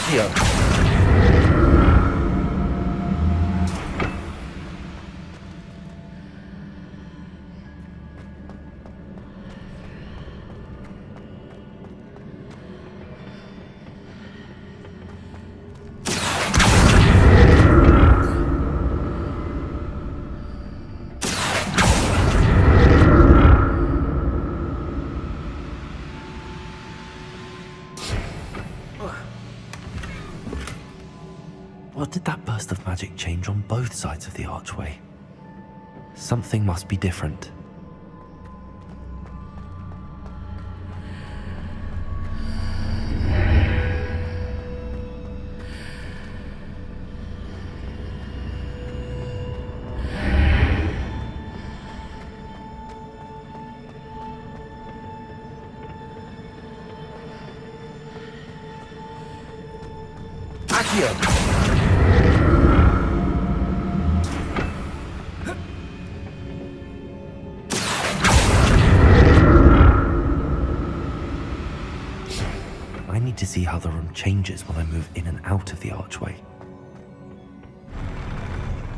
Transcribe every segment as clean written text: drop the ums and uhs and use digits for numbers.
Accio. What did that burst of magic change on both sides of the archway? Something must be different. Accio! I need to see how the room changes when I move in and out of the archway.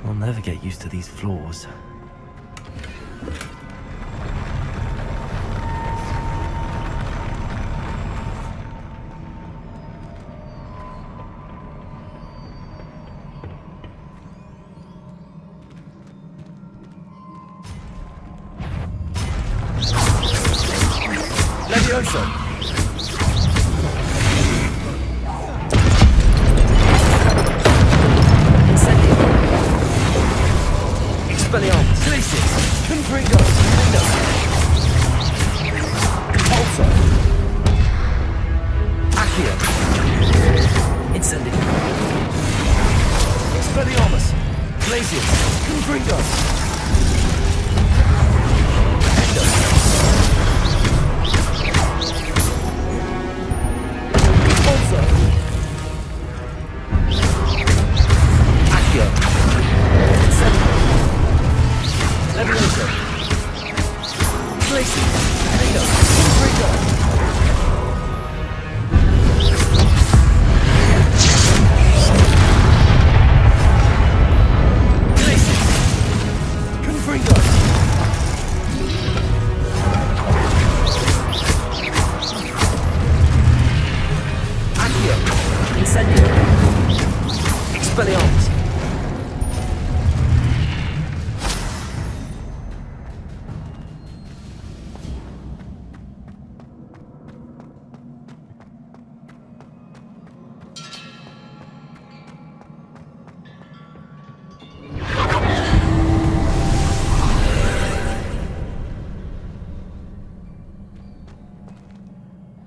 I'll never get used to these floors. Levioso! Expelliarmus! Glacius! Confringo! Window! Pulsar! Accio! Incendio! Expelliarmus! Glacius! Confringo! Window! Pulsar! Accio! Incendio! Levioso! Glacius! Window! Confringo! Expelliarmus!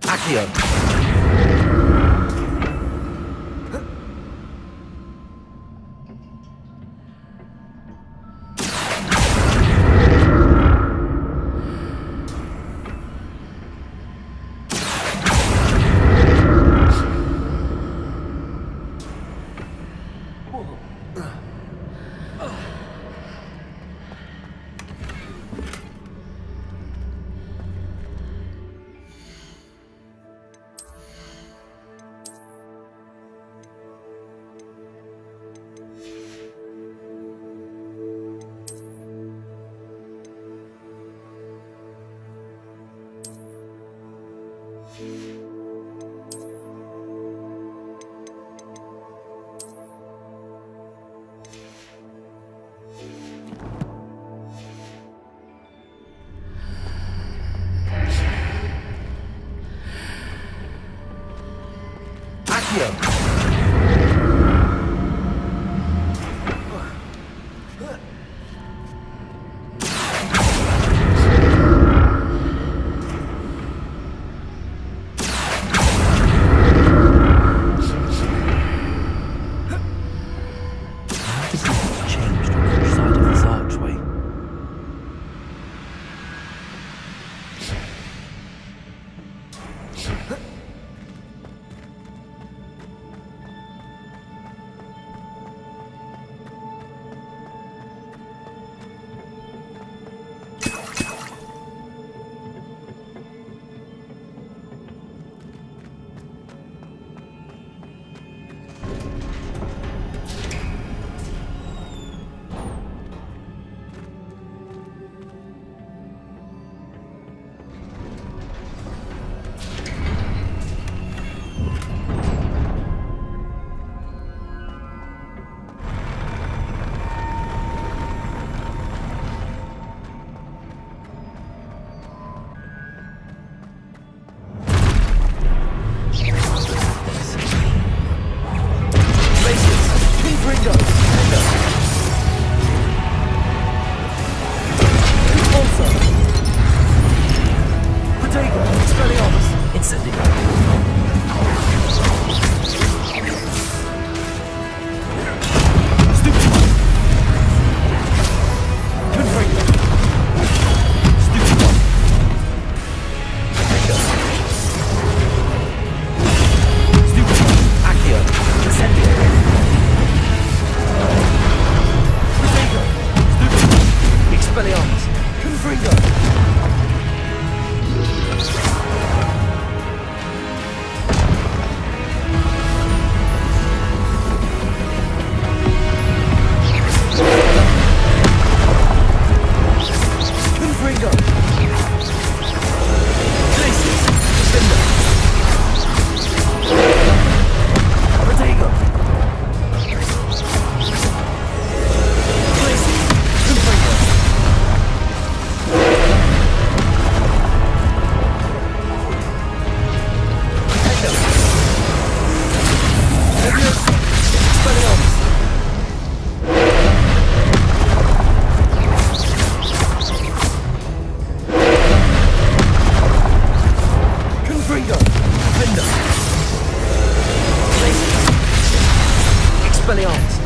Accio! Accio! Expelliarmus!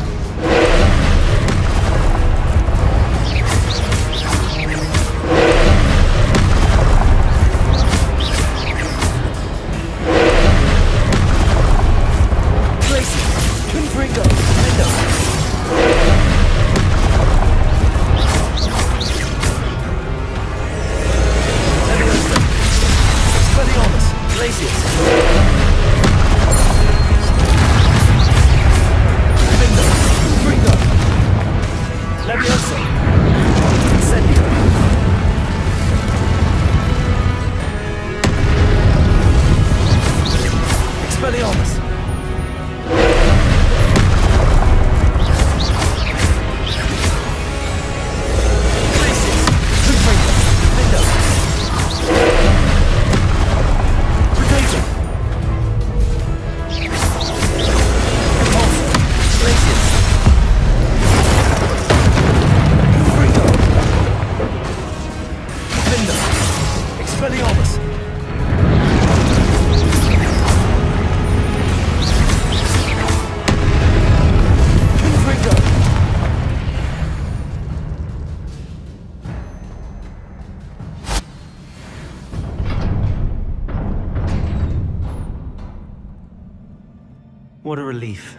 What a relief.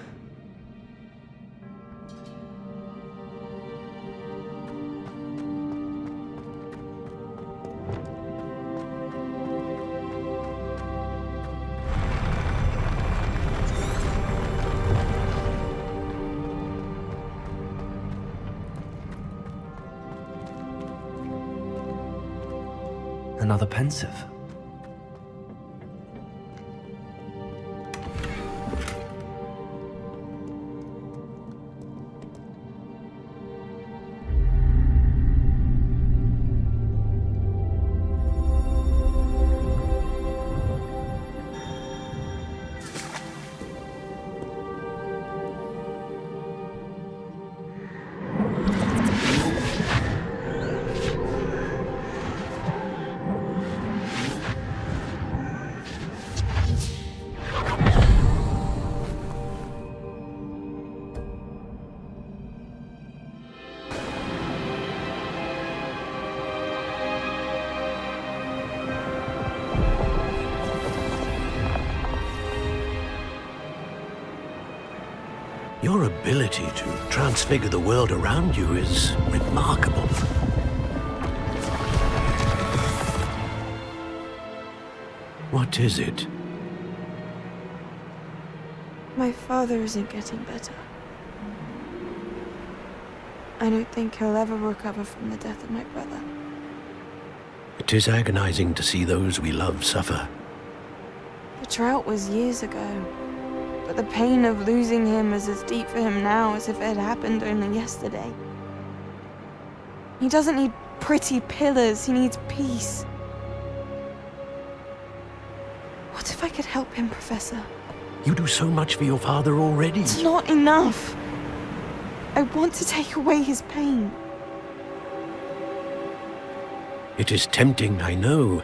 Another pensive. Your ability to transfigure the world around you is remarkable. What is it? My father isn't getting better. I don't think he'll ever recover from the death of my brother. It is agonizing to see those we love suffer. The drought was years ago, but the pain of losing him is as deep for him now as if it had happened only yesterday. He doesn't need pretty pillars, he needs peace. What if I could help him, Professor? You do so much for your father already. It's not enough. I want to take away his pain. It is tempting, I know,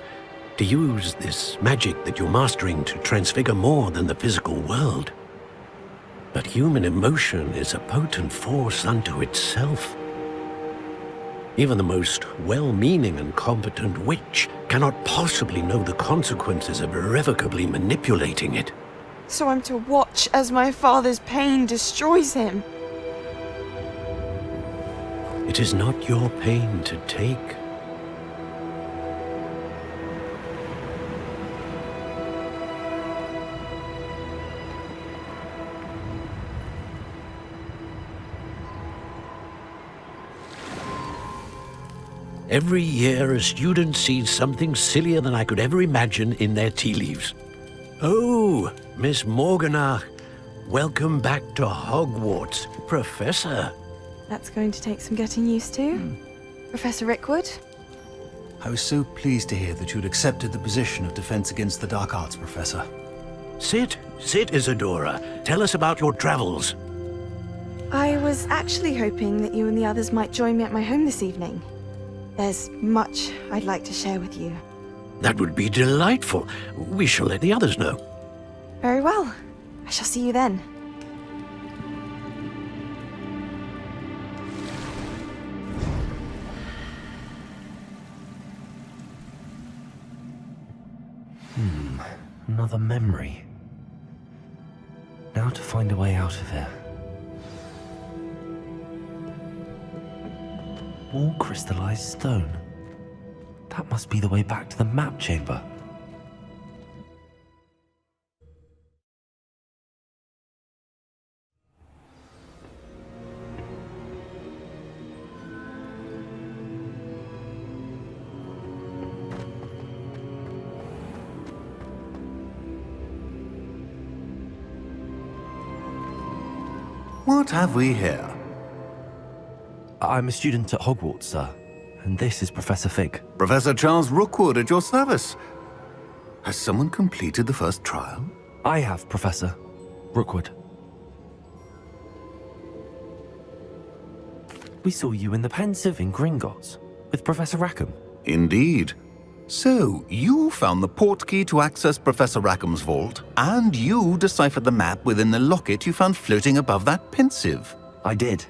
to use this magic that you're mastering to transfigure more than the physical world. But human emotion is a potent force unto itself. Even the most well-meaning and competent witch cannot possibly know the consequences of irrevocably manipulating it. So I'm to watch as my father's pain destroys him. It is not your pain to take. Every year, a student sees something sillier than I could ever imagine in their tea leaves. Oh, Miss Morganach, welcome back to Hogwarts, Professor. That's going to take some getting used to. Professor Rickwood? I was so pleased to hear that you'd accepted the position of Defense Against the Dark Arts, Professor. Sit, Isadora. Tell us about your travels. I was actually hoping that you and the others might join me at my home this evening. There's much I'd like to share with you. That would be delightful. We shall let the others know. Very well. I shall see you then. Another memory. Now to find a way out of here. More crystallized stone. That must be the way back to the map chamber. What have we here? I'm a student at Hogwarts, sir, and this is Professor Fig. Professor Charles Rookwood at your service. Has someone completed the first trial? I have, Professor Rookwood. We saw you in the Pensive in Gringotts with Professor Rackham. Indeed. So, you found the portkey to access Professor Rackham's vault, and you deciphered the map within the locket you found floating above that Pensive. I did.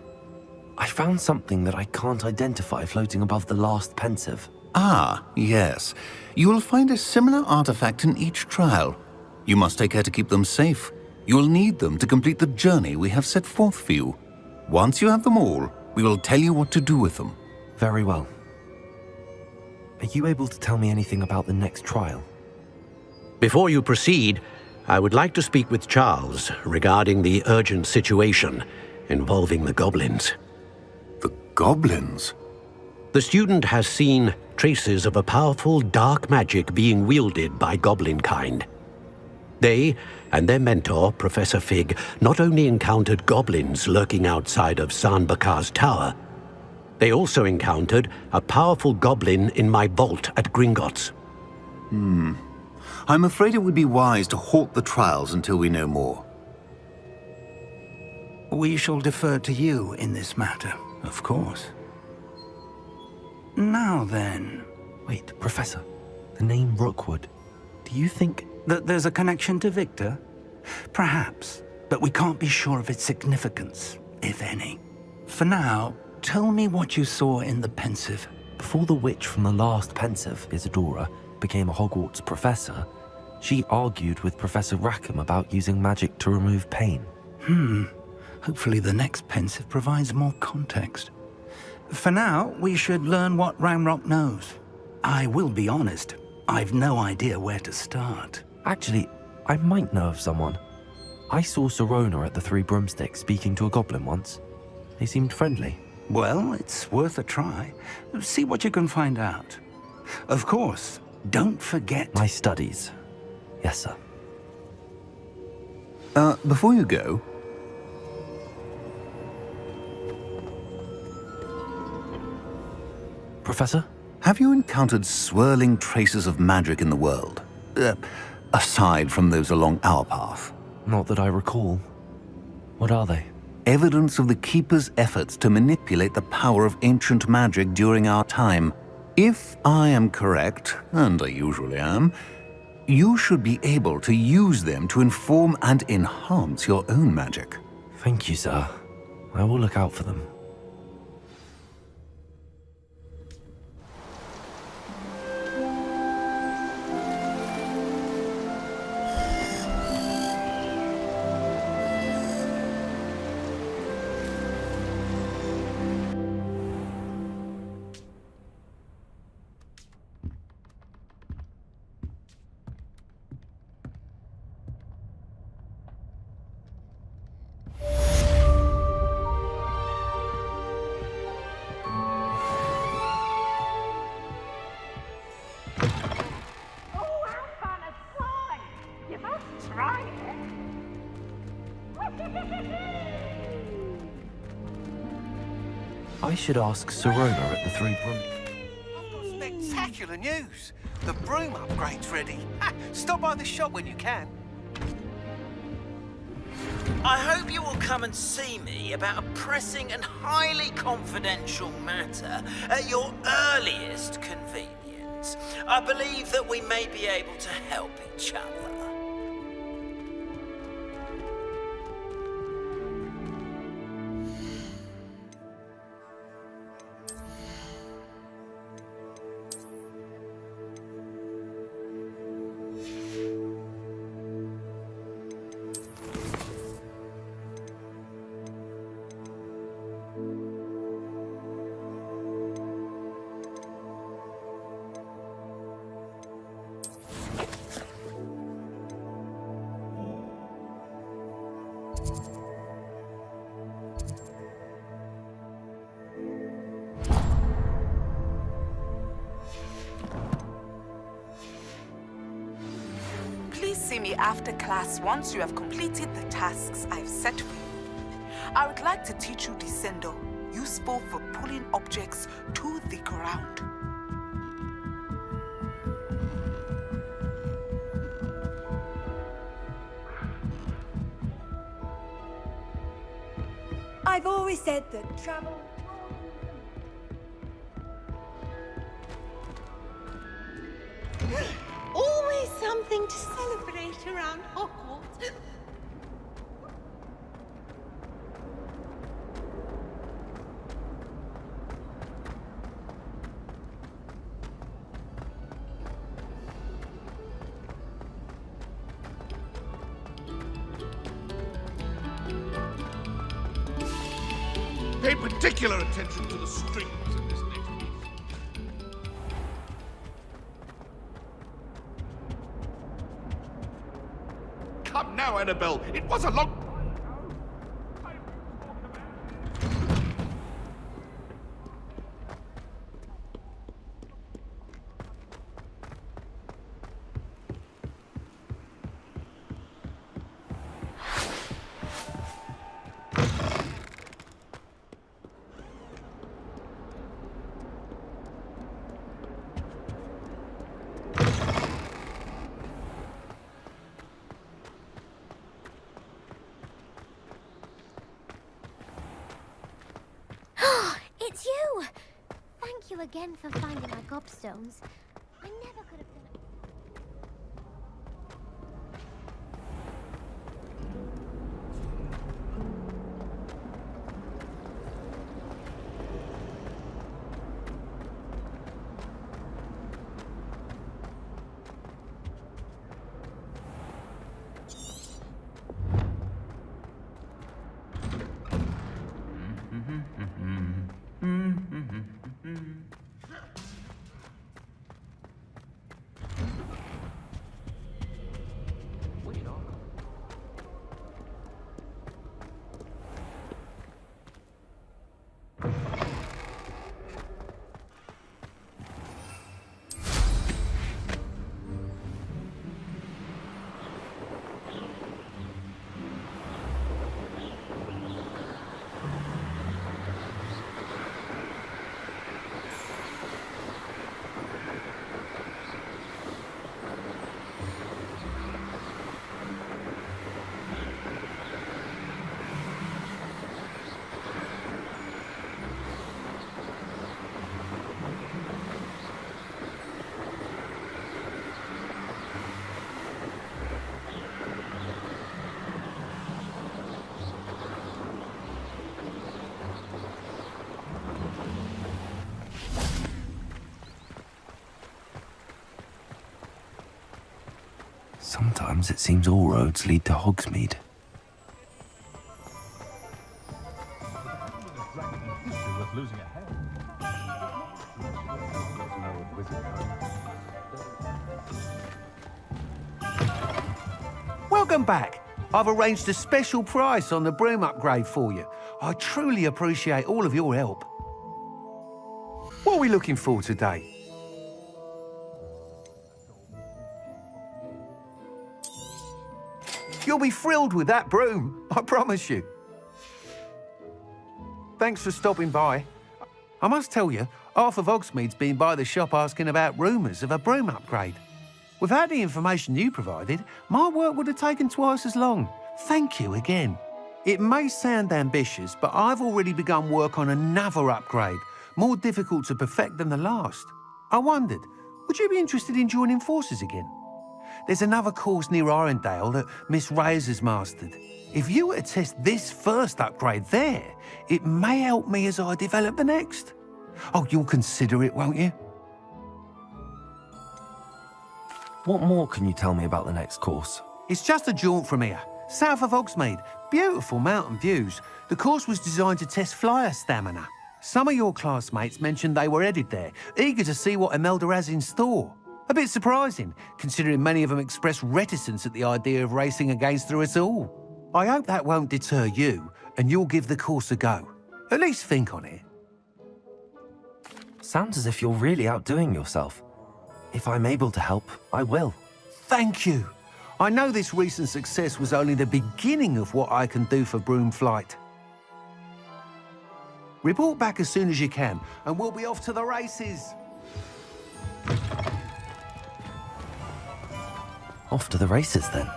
I found something that I can't identify floating above the last Pensive. Ah, yes. You will find a similar artifact in each trial. You must take care to keep them safe. You will need them to complete the journey we have set forth for you. Once you have them all, we will tell you what to do with them. Very well. Are you able to tell me anything about the next trial? Before you proceed, I would like to speak with Charles regarding the urgent situation involving the goblins. The goblins? The student has seen traces of a powerful dark magic being wielded by goblin kind. They and their mentor, Professor Fig, not only encountered goblins lurking outside of San Bakar's tower, they also encountered a powerful goblin in my vault at Gringotts. I'm afraid it would be wise to halt the trials until we know more. We shall defer to you in this matter, of course. Now then, Wait, Professor. The name Rookwood. Do you think... that there's a connection to Victor? Perhaps, but we can't be sure of its significance, if any. For now, tell me what you saw in the Pensive. Before the witch from the last Pensive, Isadora, became a Hogwarts professor, she argued with Professor Rackham about using magic to remove pain. Hopefully the next Pensive provides more context. For now, we should learn what Ramrock knows. I will be honest, I've no idea where to start. Actually, I might know of someone. I saw Sirona at the Three Broomsticks speaking to a goblin once. They seemed friendly. Well, it's worth a try. See what you can find out. Of course, don't forget... My studies. Yes, sir. Before you go... Professor? Have you encountered swirling traces of magic in the world? Aside from those along our path? Not that I recall. What are they? Evidence of the Keeper's efforts to manipulate the power of ancient magic during our time. If I am correct, and I usually am, you should be able to use them to inform and enhance your own magic. Thank you, sir. I will look out for them. I should ask Sirona at the Three Broomsticks. I've got spectacular news. The broom upgrade's ready. Ha, stop by the shop when you can. I hope you will come and see me about a pressing and highly confidential matter at your earliest convenience. I believe that we may be able to help each other. Please see me after class once you have completed the tasks I've set for you. I would like to teach you Descendo, useful for pulling objects to the ground. I've always said that travel... Always something to celebrate around Hogwarts. Pay particular attention to the strings in this next piece. Come now, Annabelle. It was a long... It's you! Thank you again for finding my gobstones. I never could have done it. Sometimes it seems all roads lead to Hogsmeade. Welcome back. I've arranged a special price on the broom upgrade for you. I truly appreciate all of your help. What are we looking for today? You'll be thrilled with that broom, I promise you. Thanks for stopping by. I must tell you, half of Hogsmeade's been by the shop asking about rumours of a broom upgrade. Without the information you provided, my work would have taken twice as long. Thank you again. It may sound ambitious, but I've already begun work on another upgrade, more difficult to perfect than the last. I wondered, would you be interested in joining forces again? There's another course near Arendelle that Miss Reyes has mastered. If you were to test this first upgrade there, it may help me as I develop the next. Oh, you'll consider it, won't you? What more can you tell me about the next course? It's just a jaunt from here, south of Hogsmeade. Beautiful mountain views. The course was designed to test flyer stamina. Some of your classmates mentioned they were headed there, eager to see what Imelda has in store. A bit surprising, considering many of them expressed reticence at the idea of racing against her at all. I hope that won't deter you, and you'll give the course a go. At least think on it. Sounds as if you're really outdoing yourself. If I'm able to help, I will. Thank you. I know this recent success was only the beginning of what I can do for Broomflight. Report back as soon as you can, and we'll be off to the races. Off to the races, then.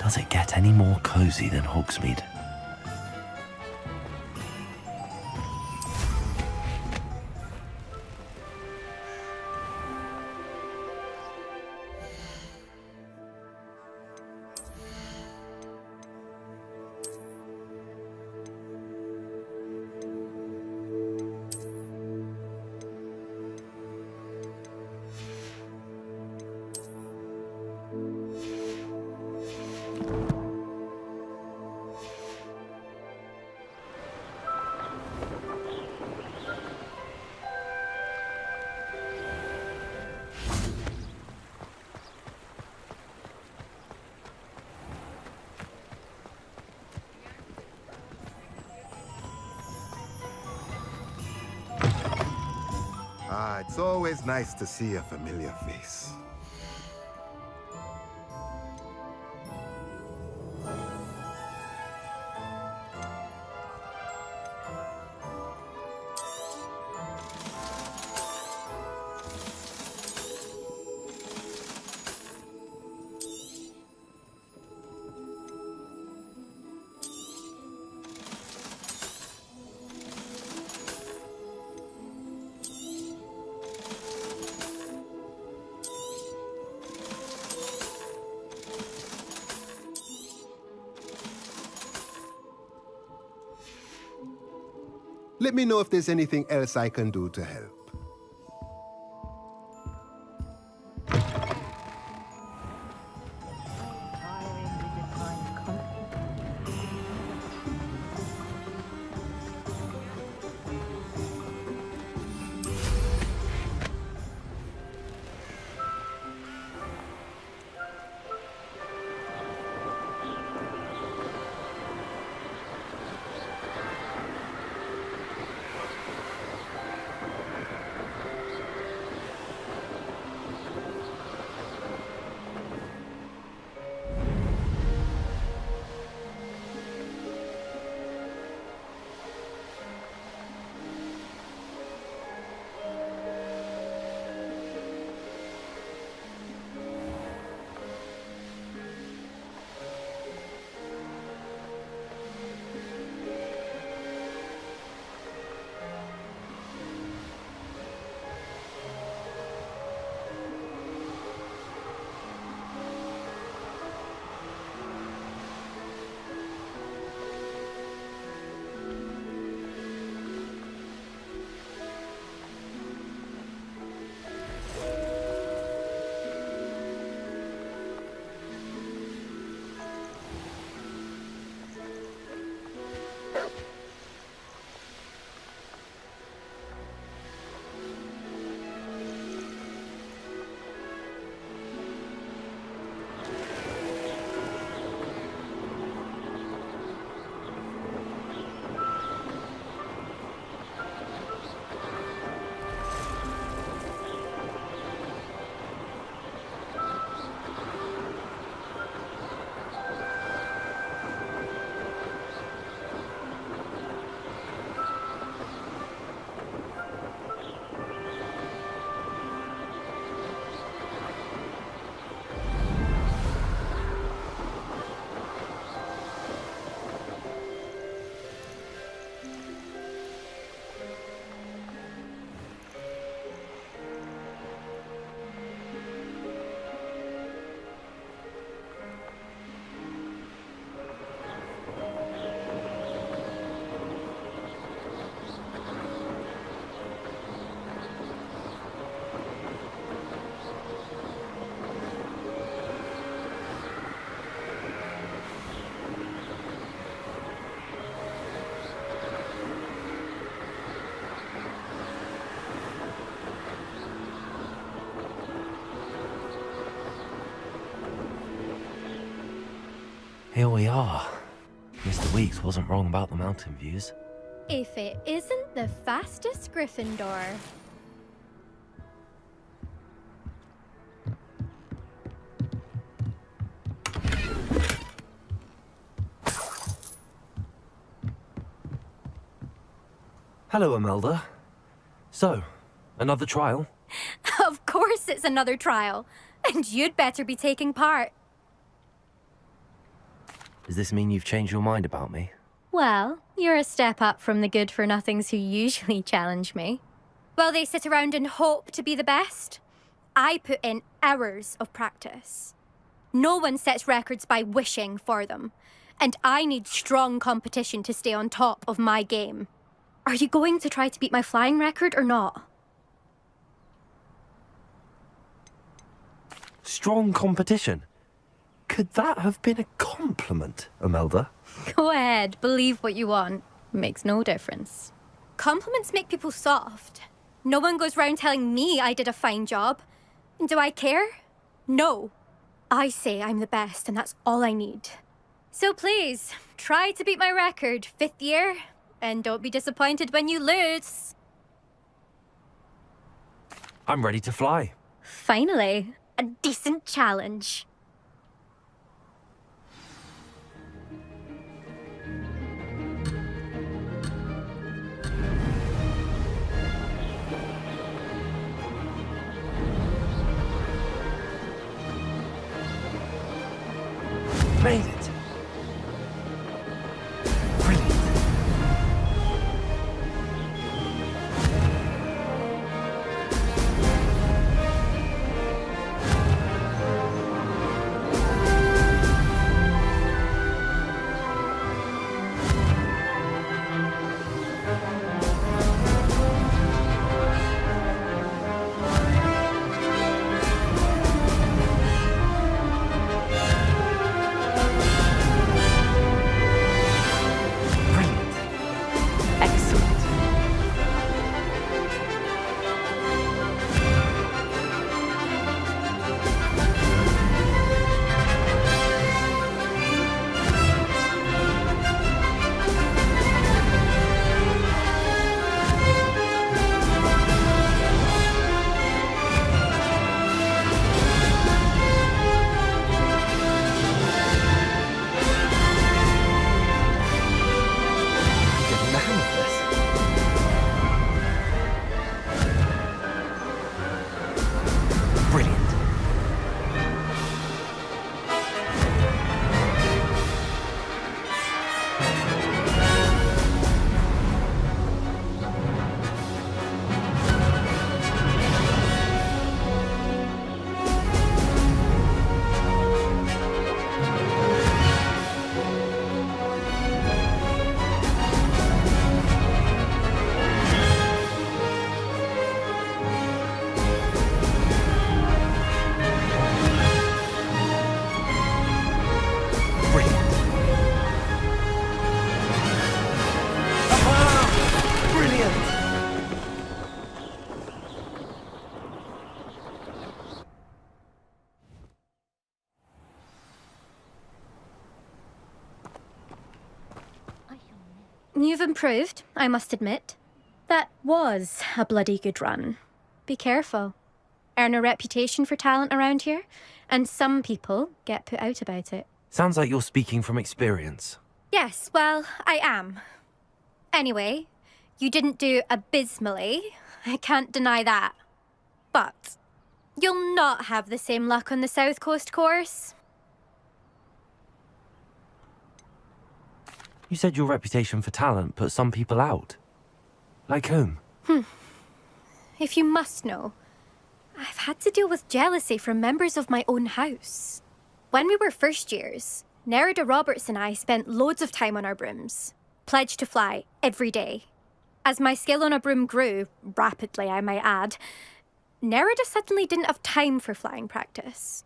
Does it get any more cozy than Hogsmeade? It's always nice to see a familiar face. Let me know if there's anything else I can do to help. Here we are. Mr. Weeks wasn't wrong about the mountain views. If it isn't the fastest Gryffindor. Hello, Imelda. So, another trial? Of course it's another trial. And you'd better be taking part. Does this mean you've changed your mind about me? Well, you're a step up from the good-for-nothings who usually challenge me. While they sit around and hope to be the best, I put in hours of practice. No one sets records by wishing for them. And I need strong competition to stay on top of my game. Are you going to try to beat my flying record or not? Strong competition? Could that have been a compliment, Imelda? Go ahead, believe what you want. Makes no difference. Compliments make people soft. No one goes round telling me I did a fine job. And do I care? No. I say I'm the best and that's all I need. So please, try to beat my record, 5th year. And don't be disappointed when you lose. I'm ready to fly. Finally, a decent challenge. Made it. Brilliant. You've improved, I must admit. That was a bloody good run. Be careful. Earn a reputation for talent around here, and some people get put out about it. Sounds like you're speaking from experience. Yes, well, I am. Anyway, you didn't do abysmally. I can't deny that. But you'll not have the same luck on the South Coast course. You said your reputation for talent put some people out. Like whom? If you must know, I've had to deal with jealousy from members of my own house. When we were first years, Nerida Roberts and I spent loads of time on our brooms, pledged to fly every day. As my skill on a broom grew, rapidly I might add, Nerida suddenly didn't have time for flying practice.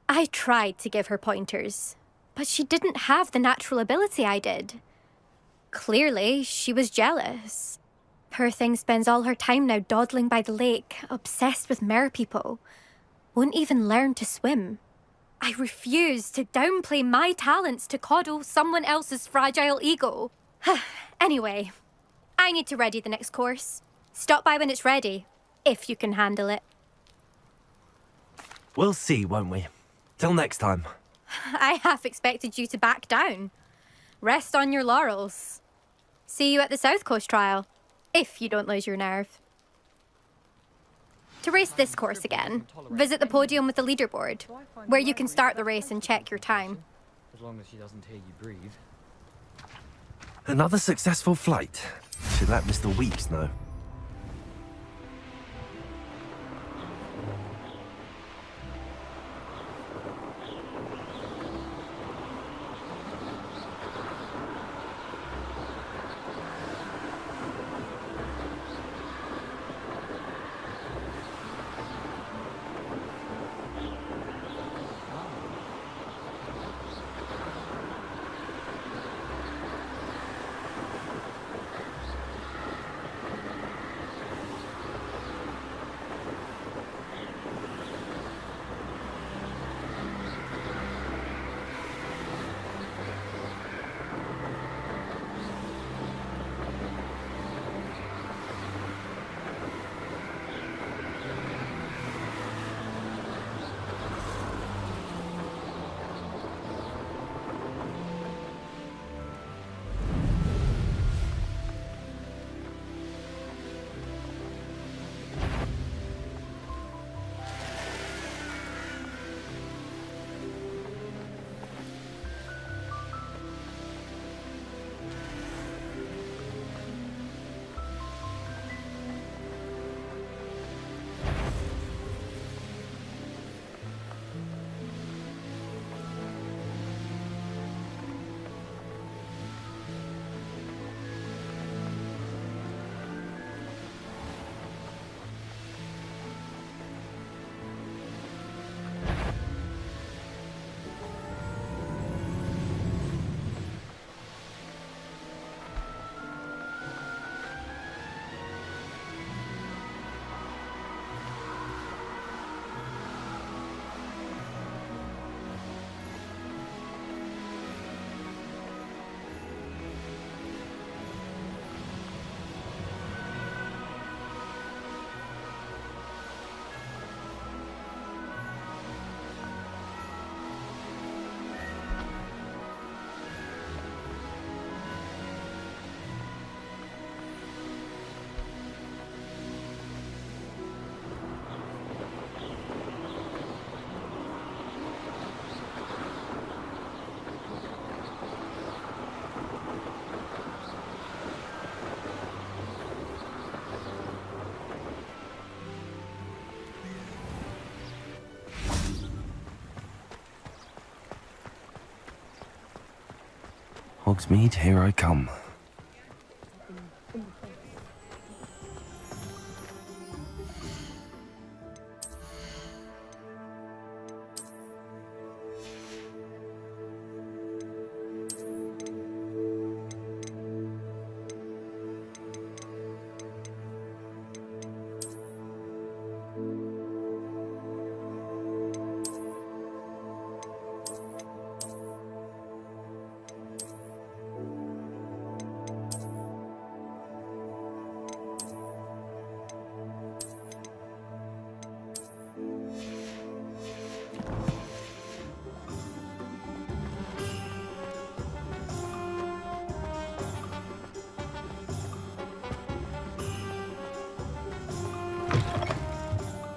I tried to give her pointers, but she didn't have the natural ability I did. Clearly, she was jealous. Poor thing spends all her time now dawdling by the lake, obsessed with merpeople. Won't even learn to swim. I refuse to downplay my talents to coddle someone else's fragile ego. Anyway, I need to ready the next course. Stop by when it's ready, if you can handle it. We'll see, won't we? Till next time. I half expected you to back down. Rest on your laurels. See you at the South Coast trial, if you don't lose your nerve. To race this course again, visit the podium with the leaderboard, where you can start the race and check your time. As long as she doesn't hear you breathe. Another successful flight. Should let Mr. Weeks know. Hogsmeade, here I come.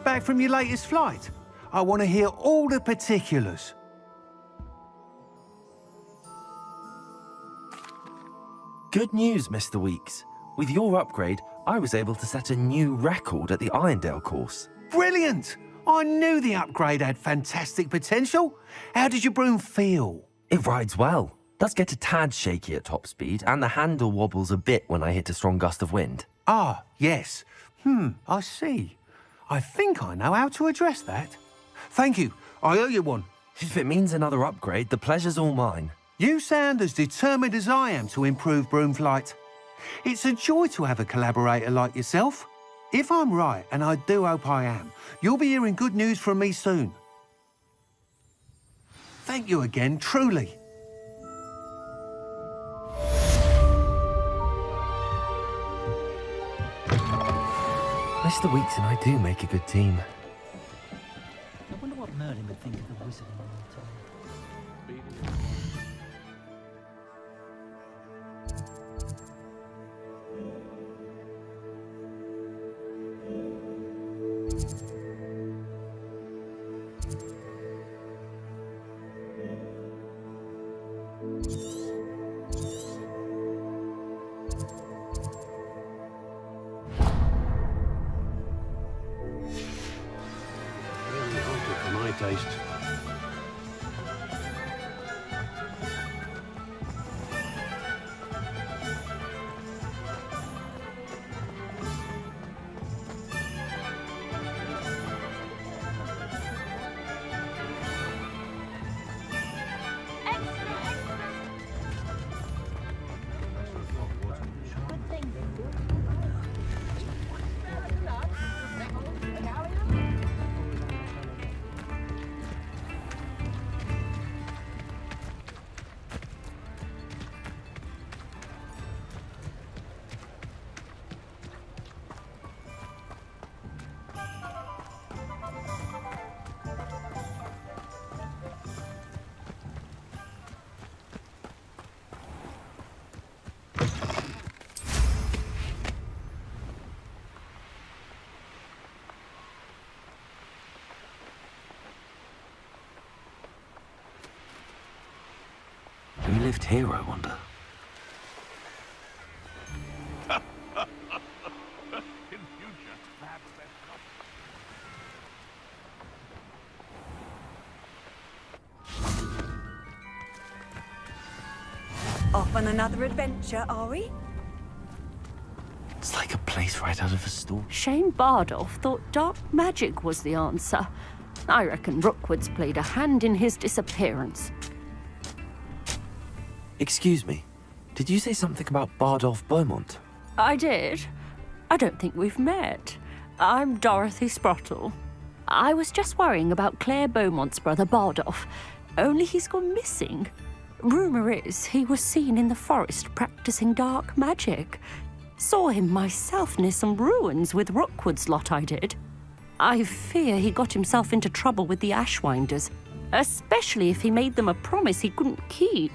Back from your latest flight? I want to hear all the particulars. Good news, Mr. Weeks. With your upgrade, I was able to set a new record at the Irondale course. Brilliant! I knew the upgrade had fantastic potential. How did your broom feel? It rides well. Does get a tad shaky at top speed, and the handle wobbles a bit when I hit a strong gust of wind. Ah, yes. I see. I think I know how to address that. Thank you. I owe you one. If it means another upgrade, the pleasure's all mine. You sound as determined as I am to improve broom flight. It's a joy to have a collaborator like yourself. If I'm right, and I do hope I am, you'll be hearing good news from me soon. Thank you again, truly. Mr. Weeks and I do make a good team. I wonder what Merlin would think of the wizard in the meantime. Very healthy for my taste. Who lived here, I wonder? In future, perhaps that's not. Off on another adventure, are we? It's like a place right out of a story. Shane Bardolph thought dark magic was the answer. I reckon Rookwood's played a hand in his disappearance. Excuse me, did you say something about Bardolph Beaumont? I did. I don't think we've met. I'm Dorothy Sprottle. I was just worrying about Claire Beaumont's brother Bardolph, only he's gone missing. Rumour is he was seen in the forest practicing dark magic. Saw him myself near some ruins with Rookwood's lot I did. I fear he got himself into trouble with the Ashwinders, especially if he made them a promise he couldn't keep.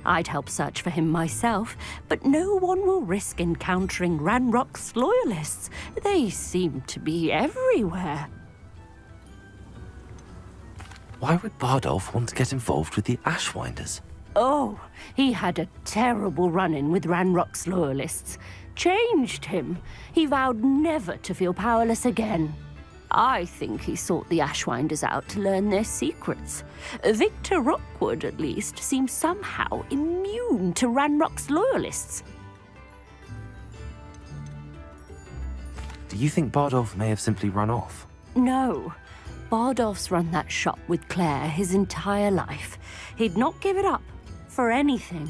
I'd help search for him myself, but no one will risk encountering Ranrock's loyalists. They seem to be everywhere. Why would Bardolph want to get involved with the Ashwinders? Oh, he had a terrible run-in with Ranrock's loyalists. Changed him. He vowed never to feel powerless again. I think he sought the Ashwinders out to learn their secrets. Victor Rookwood, at least, seems somehow immune to Ranrock's loyalists. Do you think Bardolph may have simply run off? No. Bardolph's run that shop with Claire his entire life. He'd not give it up for anything.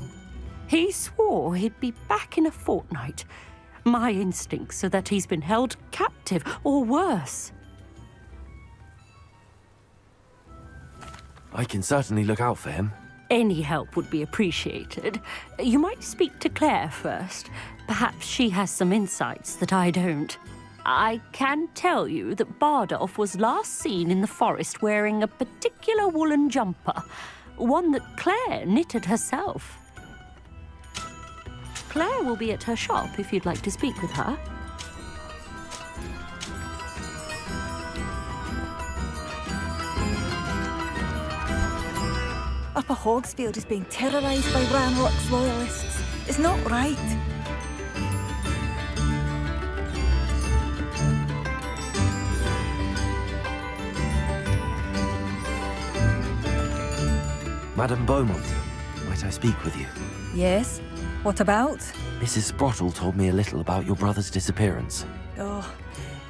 He swore he'd be back in a fortnight. My instincts are that he's been held captive, or worse. I can certainly look out for him. Any help would be appreciated. You might speak to Claire first. Perhaps she has some insights that I don't. I can tell you that Bardolph was last seen in the forest wearing a particular woolen jumper, one that Claire knitted herself. Claire will be at her shop if you'd like to speak with her. Upper Hogsfield is being terrorised by Ranrock's loyalists. It's not right. Madame Beaumont, might I speak with you? Yes? What about? Mrs. Sprottle told me a little about your brother's disappearance. Oh,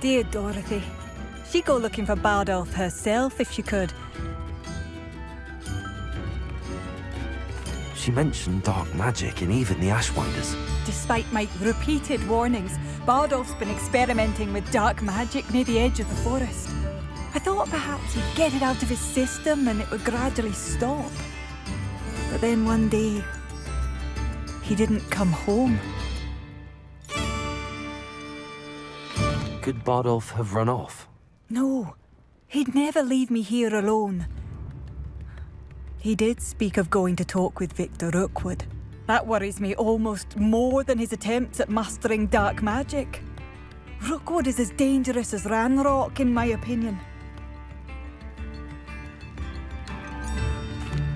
dear Dorothy. She'd go looking for Bardolph herself if she could. She mentioned dark magic and even the Ashwinders. Despite my repeated warnings, Bardolph's been experimenting with dark magic near the edge of the forest. I thought perhaps he'd get it out of his system and it would gradually stop. But then one day, he didn't come home. Could Bardolph have run off? No, he'd never leave me here alone. He did speak of going to talk with Victor Rookwood. That worries me almost more than his attempts at mastering dark magic. Rookwood is as dangerous as Ranrock, in my opinion.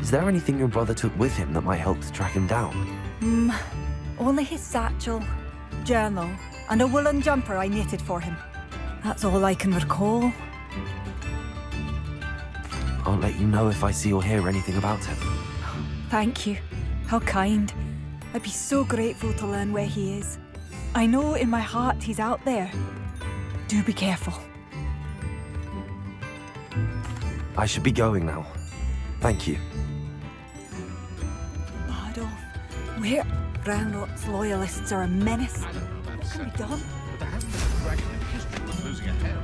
Is there anything your brother took with him that might help to track him down? Only his satchel, journal, and a woolen jumper I knitted for him. That's all I can recall. I'll let you know if I see or hear anything about him. Thank you. How kind. I'd be so grateful to learn where he is. I know in my heart he's out there. Do be careful. I should be going now. Thank you. Bardolph, where? Ranrock's loyalists are a menace. What can be done? But there hasn't been a dragon in history was losing a hand.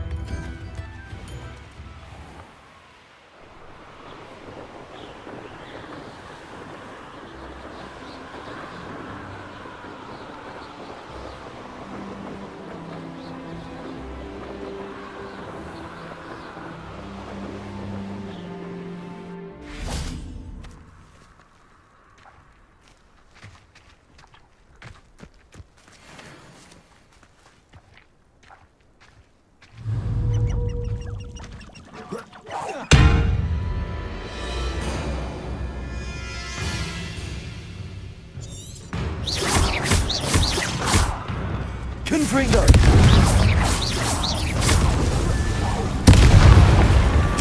Confringo!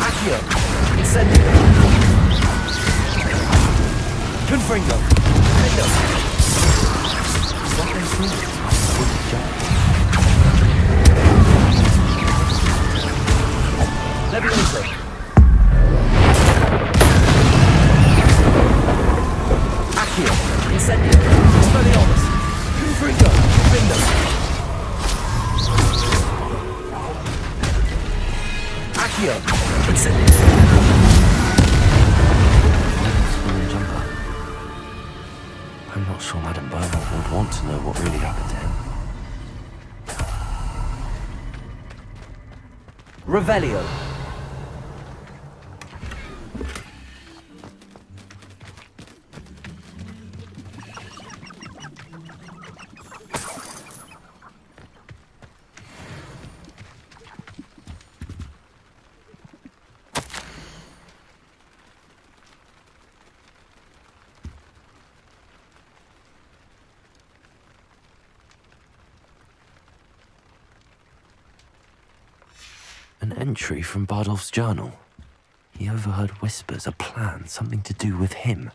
Accio! Incendio! Confringo! Confringo! What they think is a job. Levioso! Accio! Incendio! Expelliarmus! Confringo! Confringo! Accio! Incendio! I'm not sure Madame Beaumont would want to know what really happened to him. Revelio! An entry from Bardolph's journal. He overheard whispers, a plan, something to do with him.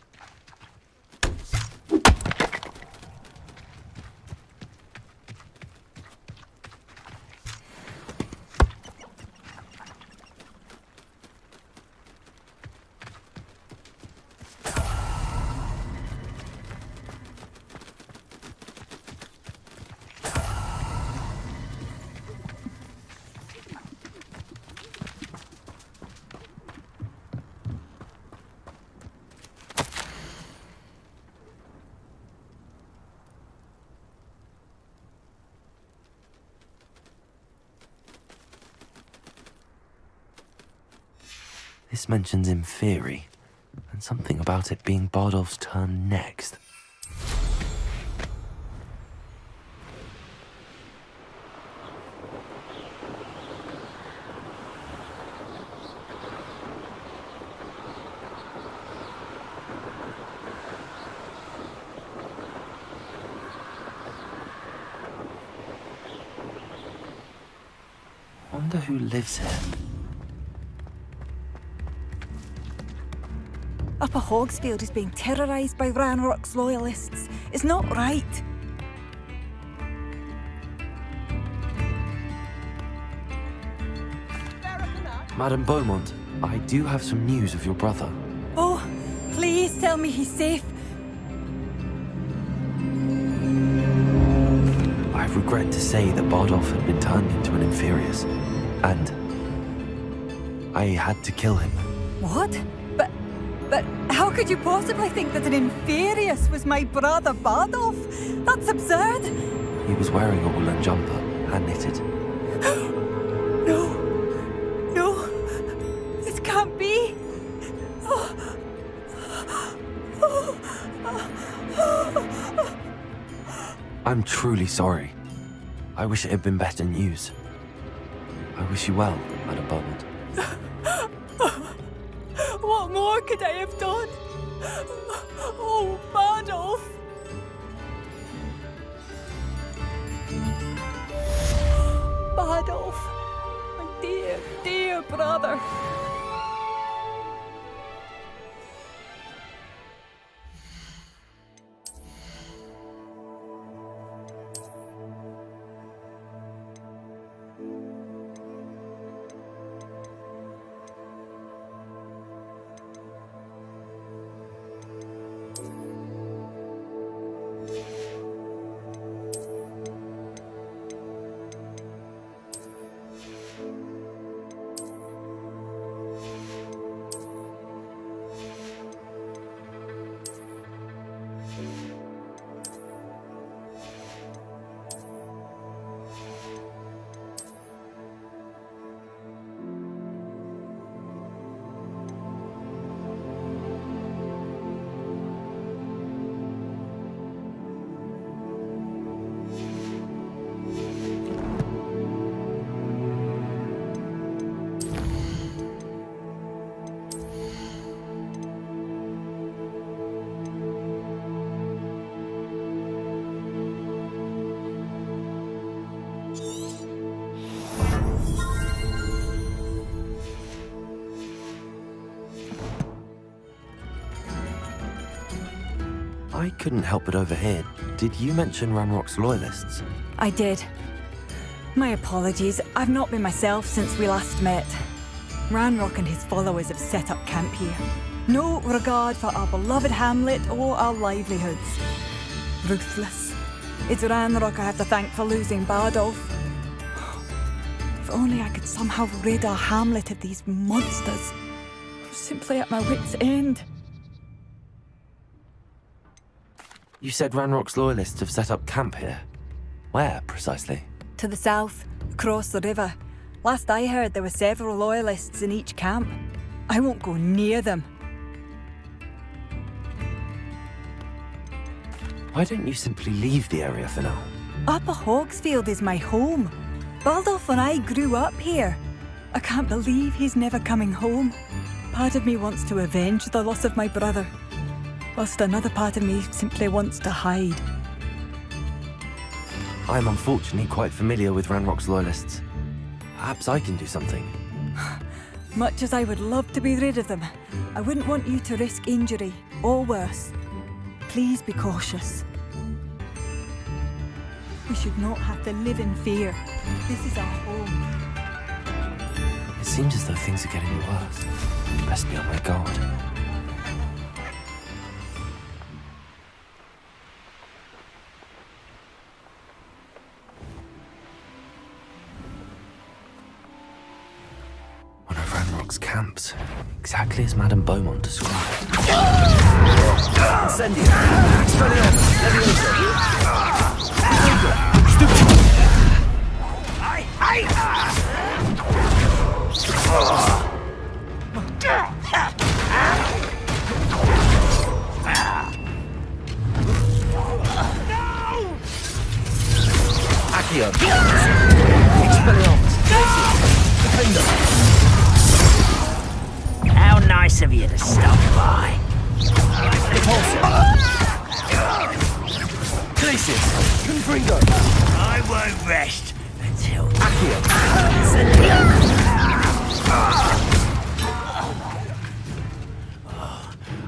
This mentions Inferi, and something about it being Bardolph's turn next. Wonder who lives here. Upper Hogsfield is being terrorised by Ranrock's loyalists. It's not right. Madame Beaumont, I do have some news of your brother. Oh, please tell me he's safe. I regret to say that Bardolph had been turned into an Inferius, and I had to kill him. What? But how could you possibly think that an Inferius was my brother Bardolph? That's absurd. He was wearing a woolen jumper, hand-knitted. No, this can't be. I'm truly sorry. I wish it had been better news. I wish you well, Madame Beaumont. What more could I have done? Oh, Bardolph! Bardolph, my dear, dear brother. I couldn't help but overhear. Did you mention Ranrock's loyalists? I did. My apologies. I've not been myself since we last met. Ranrock and his followers have set up camp here. No regard for our beloved hamlet or our livelihoods. Ruthless. It's Ranrock I have to thank for losing Bardolph. If only I could somehow rid our hamlet of these monsters. I'm simply at my wit's end. You said Ranrock's loyalists have set up camp here. Where, precisely? To the south, across the river. Last I heard, there were several loyalists in each camp. I won't go near them. Why don't you simply leave the area for now? Upper Hogsfield is my home. Bardolph and I grew up here. I can't believe he's never coming home. Part of me wants to avenge the loss of my brother, whilst another part of me simply wants to hide. I'm unfortunately quite familiar with Ranrock's loyalists. Perhaps I can do something. Much as I would love to be rid of them, I wouldn't want you to risk injury, or worse. Please be cautious. We should not have to live in fear. This is our home. It seems as though things are getting worse. Best be on my guard. One of Ranrock's camps, exactly as Madame Beaumont described. Incendio! Expelliarmus! Levioso! Stupid! Accio! Expelliarmus! Defender! How nice of you to stop by. Glacius! Confringo! I won't rest until... Accio!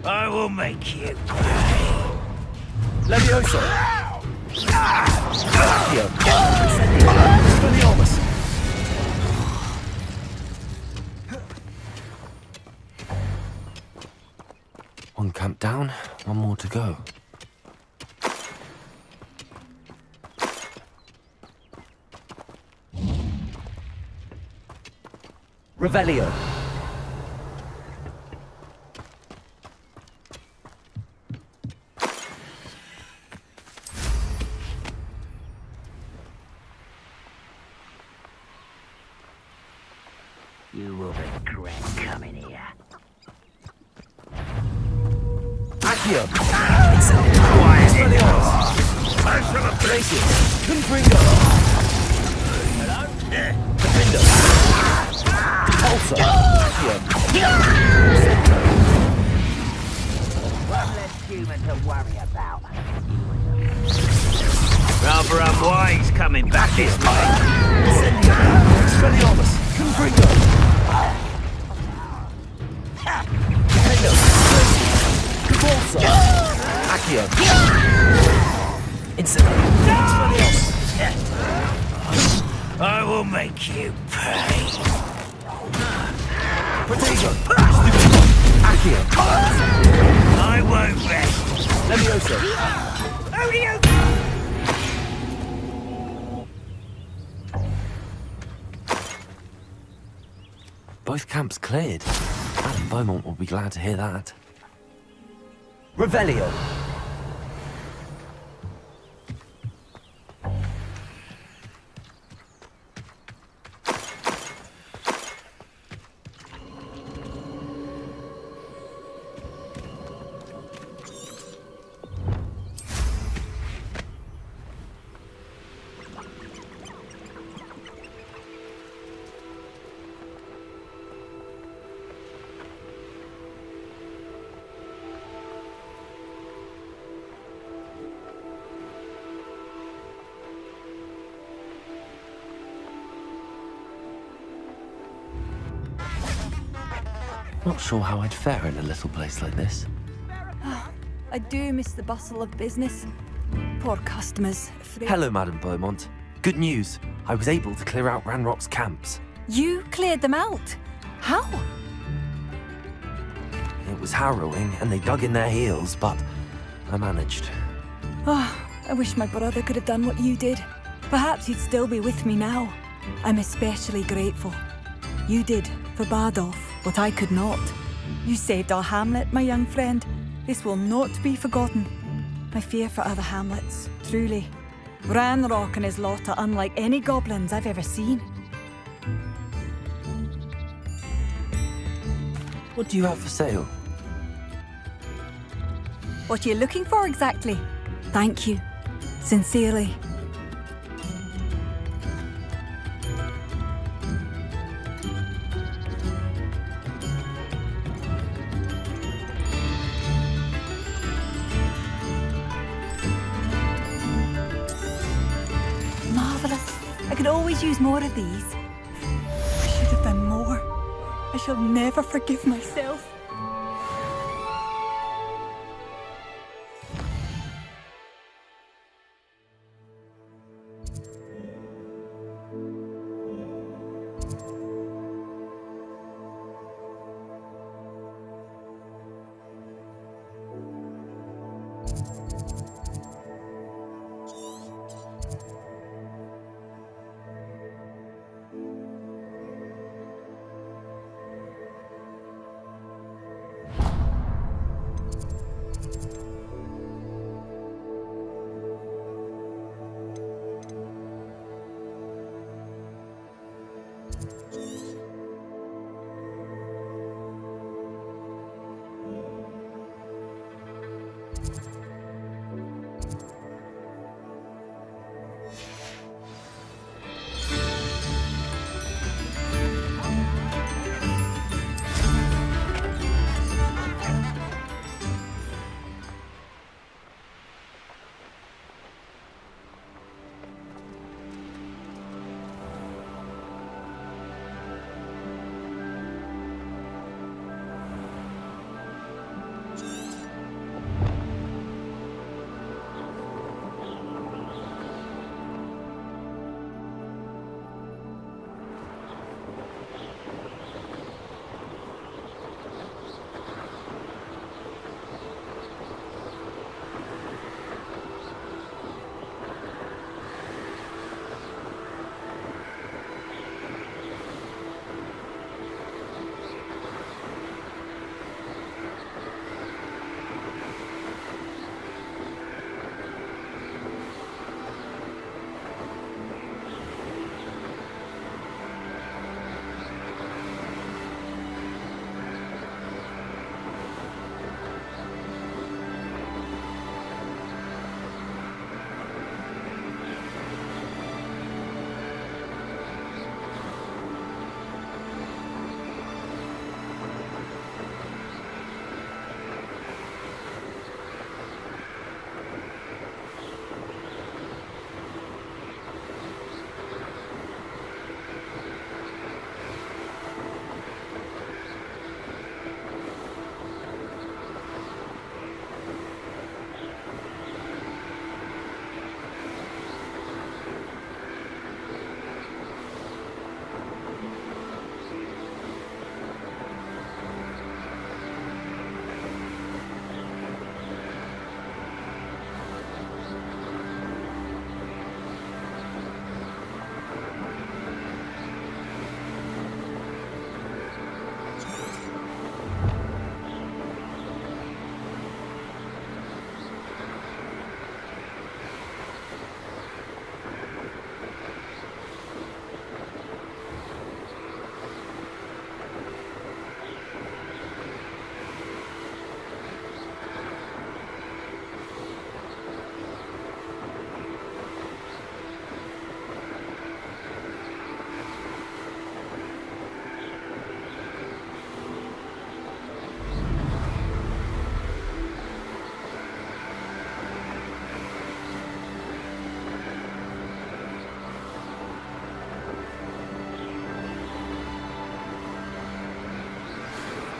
I will make you pay. Levioso! Accio! Expelliarmus! One camp down, one more to go. Revelio! You will regret coming here. Accio! Quiet it. Glacius! Confringo! Hello? Defender! Pulsar! Accio! One less human to worry about. Rather unwise coming back this way. Expelliarmus! Confringo! Defender! Convulsar! Accio! Expelliarmus! I will make you pay. Protego! Accio! I won't rest. Levioso! Odio! Both camps cleared. Madame Beaumont will be glad to hear that. Revelio! Not sure how I'd fare in a little place like this. I do miss the bustle of business. Poor customers. Hello, Madame Beaumont. Good news. I was able to clear out Ranrock's camps. You cleared them out? How? It was harrowing, and they dug in their heels, but I managed. Oh, I wish my brother could have done what you did. Perhaps he'd still be with me now. I'm especially grateful. You did, for Bardolph, what I could not. You saved our hamlet, my young friend. This will not be forgotten. I fear for other hamlets, truly. Ranrock and his lot are unlike any goblins I've ever seen. What do you have for sale? What are you looking for exactly? Thank you. Sincerely. Marvelous. I could always use more of these. I should have done more. I shall never forgive myself.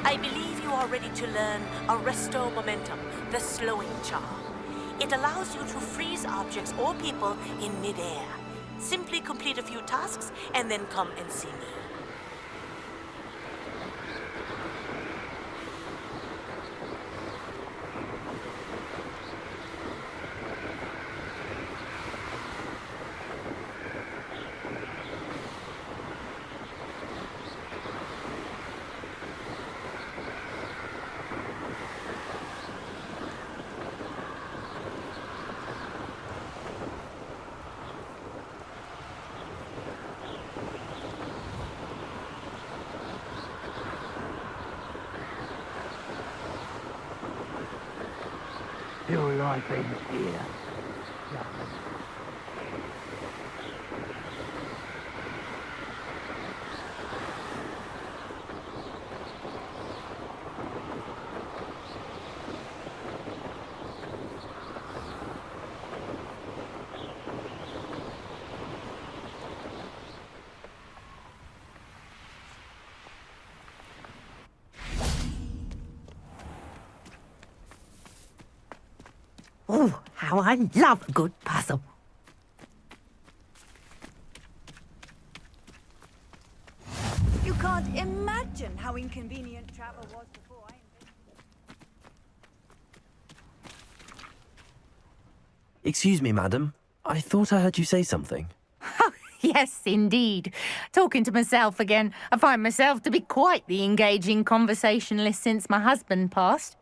I believe you are ready to learn Arresto Momentum, the slowing charm. It allows you to freeze objects or people in midair. Simply complete a few tasks and then come and see me. Your life ends here. Oh, how I love a good puzzle. You can't imagine how inconvenient travel was before I Excuse me, madam. I thought I heard you say something. Yes, indeed. Talking to myself again. I find myself to be quite the engaging conversationalist since my husband passed.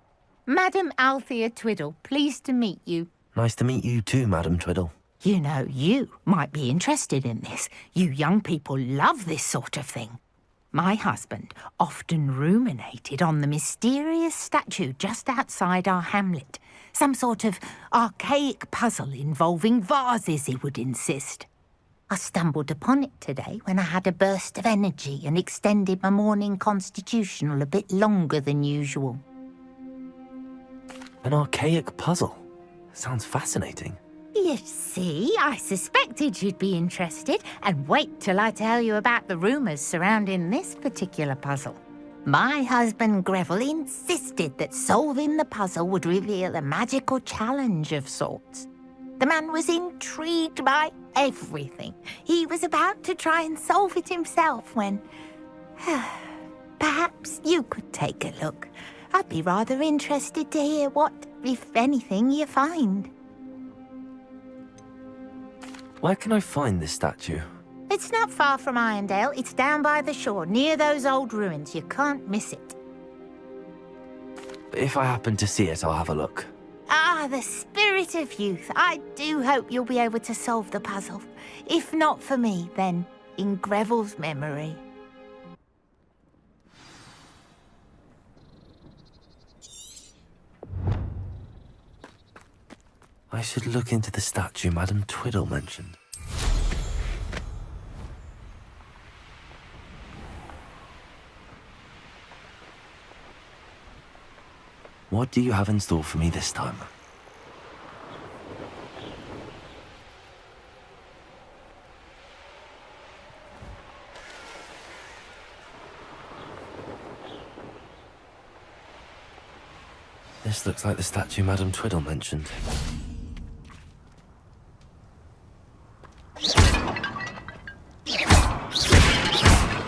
Madam Althea Twiddle, pleased to meet you. Nice to meet you too, Madam Twiddle. You know, you might be interested in this. You young people love this sort of thing. My husband often ruminated on the mysterious statue just outside our hamlet. Some sort of archaic puzzle involving vases, he would insist. I stumbled upon it today when I had a burst of energy and extended my morning constitutional a bit longer than usual. An archaic puzzle. Sounds fascinating. You see, I suspected you'd be interested, and wait till I tell you about the rumours surrounding this particular puzzle. My husband Greville insisted that solving the puzzle would reveal a magical challenge of sorts. The man was intrigued by everything. He was about to try and solve it himself when... Perhaps you could take a look. I'd be rather interested to hear what, if anything, you find. Where can I find this statue? It's not far from Irondale. It's down by the shore, near those old ruins. You can't miss it. If I happen to see it, I'll have a look. Ah, the spirit of youth. I do hope you'll be able to solve the puzzle. If not for me, then in Greville's memory. I should look into the statue Madam Twiddle mentioned. What do you have in store for me this time? This looks like the statue Madam Twiddle mentioned.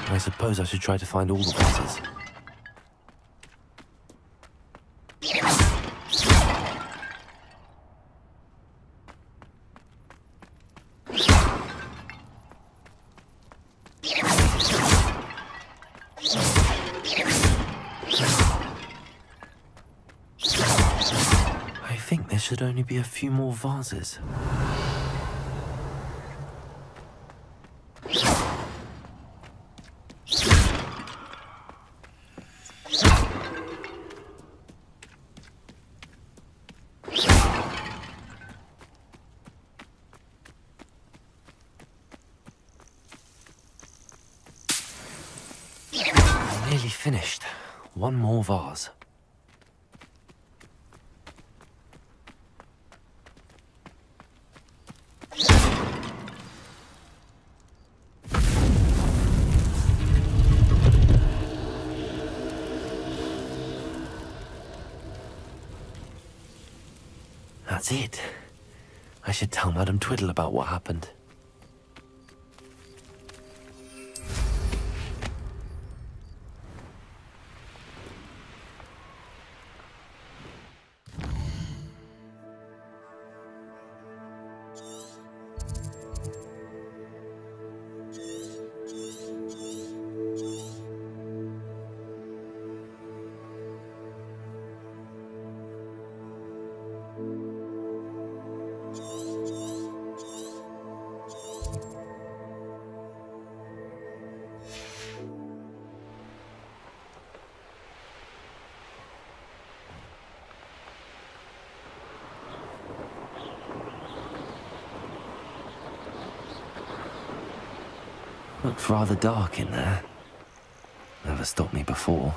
I suppose I should try to find all the vases. I think there should only be a few more vases. Nearly finished. One more vase. That's it. I should tell Madame Twiddle about what happened. Looks rather dark in there. Never stopped me before.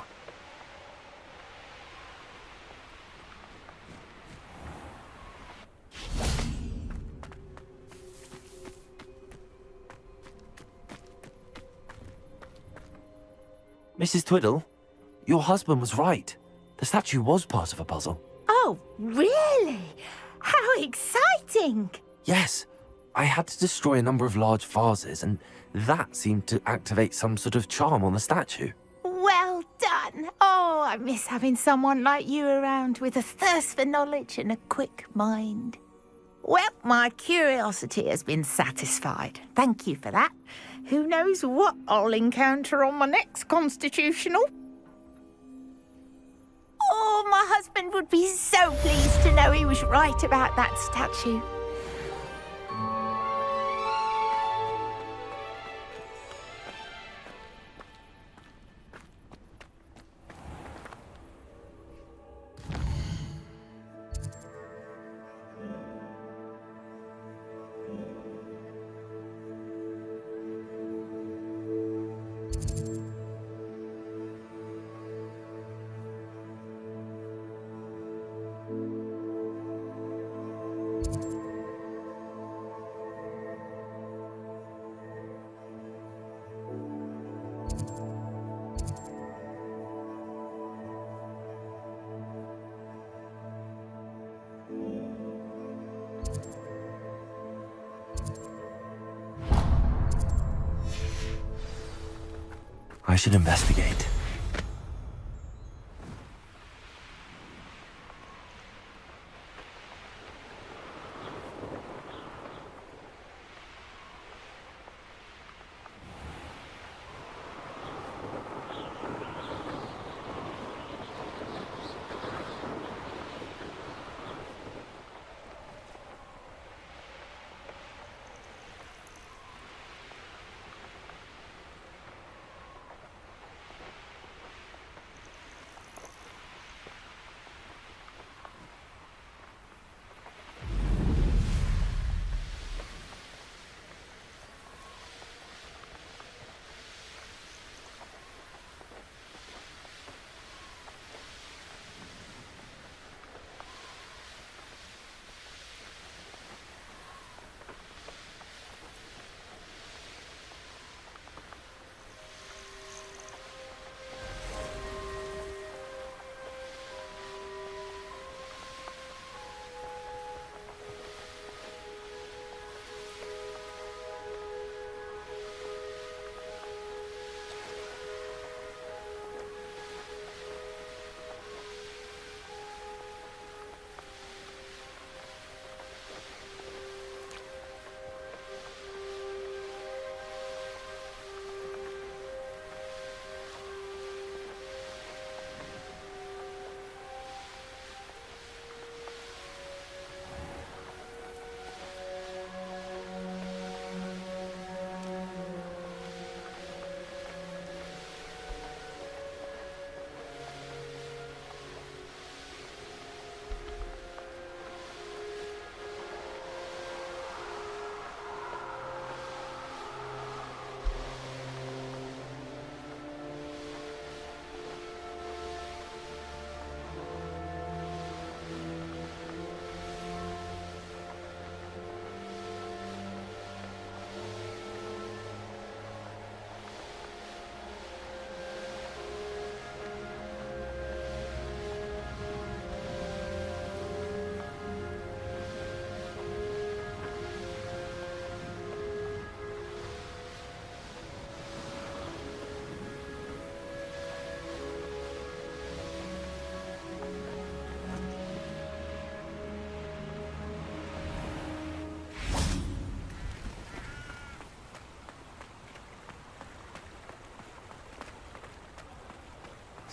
Mrs. Twiddle, your husband was right. The statue was part of a puzzle. Oh, really? How exciting! Yes, I had to destroy a number of large vases, and that seemed to activate some sort of charm on the statue. Well done. Oh, I miss having someone like you around with a thirst for knowledge and a quick mind. Well, my curiosity has been satisfied. Thank you for that. Who knows what I'll encounter on my next constitutional? Oh, my husband would be so pleased to know he was right about that statue. I should investigate.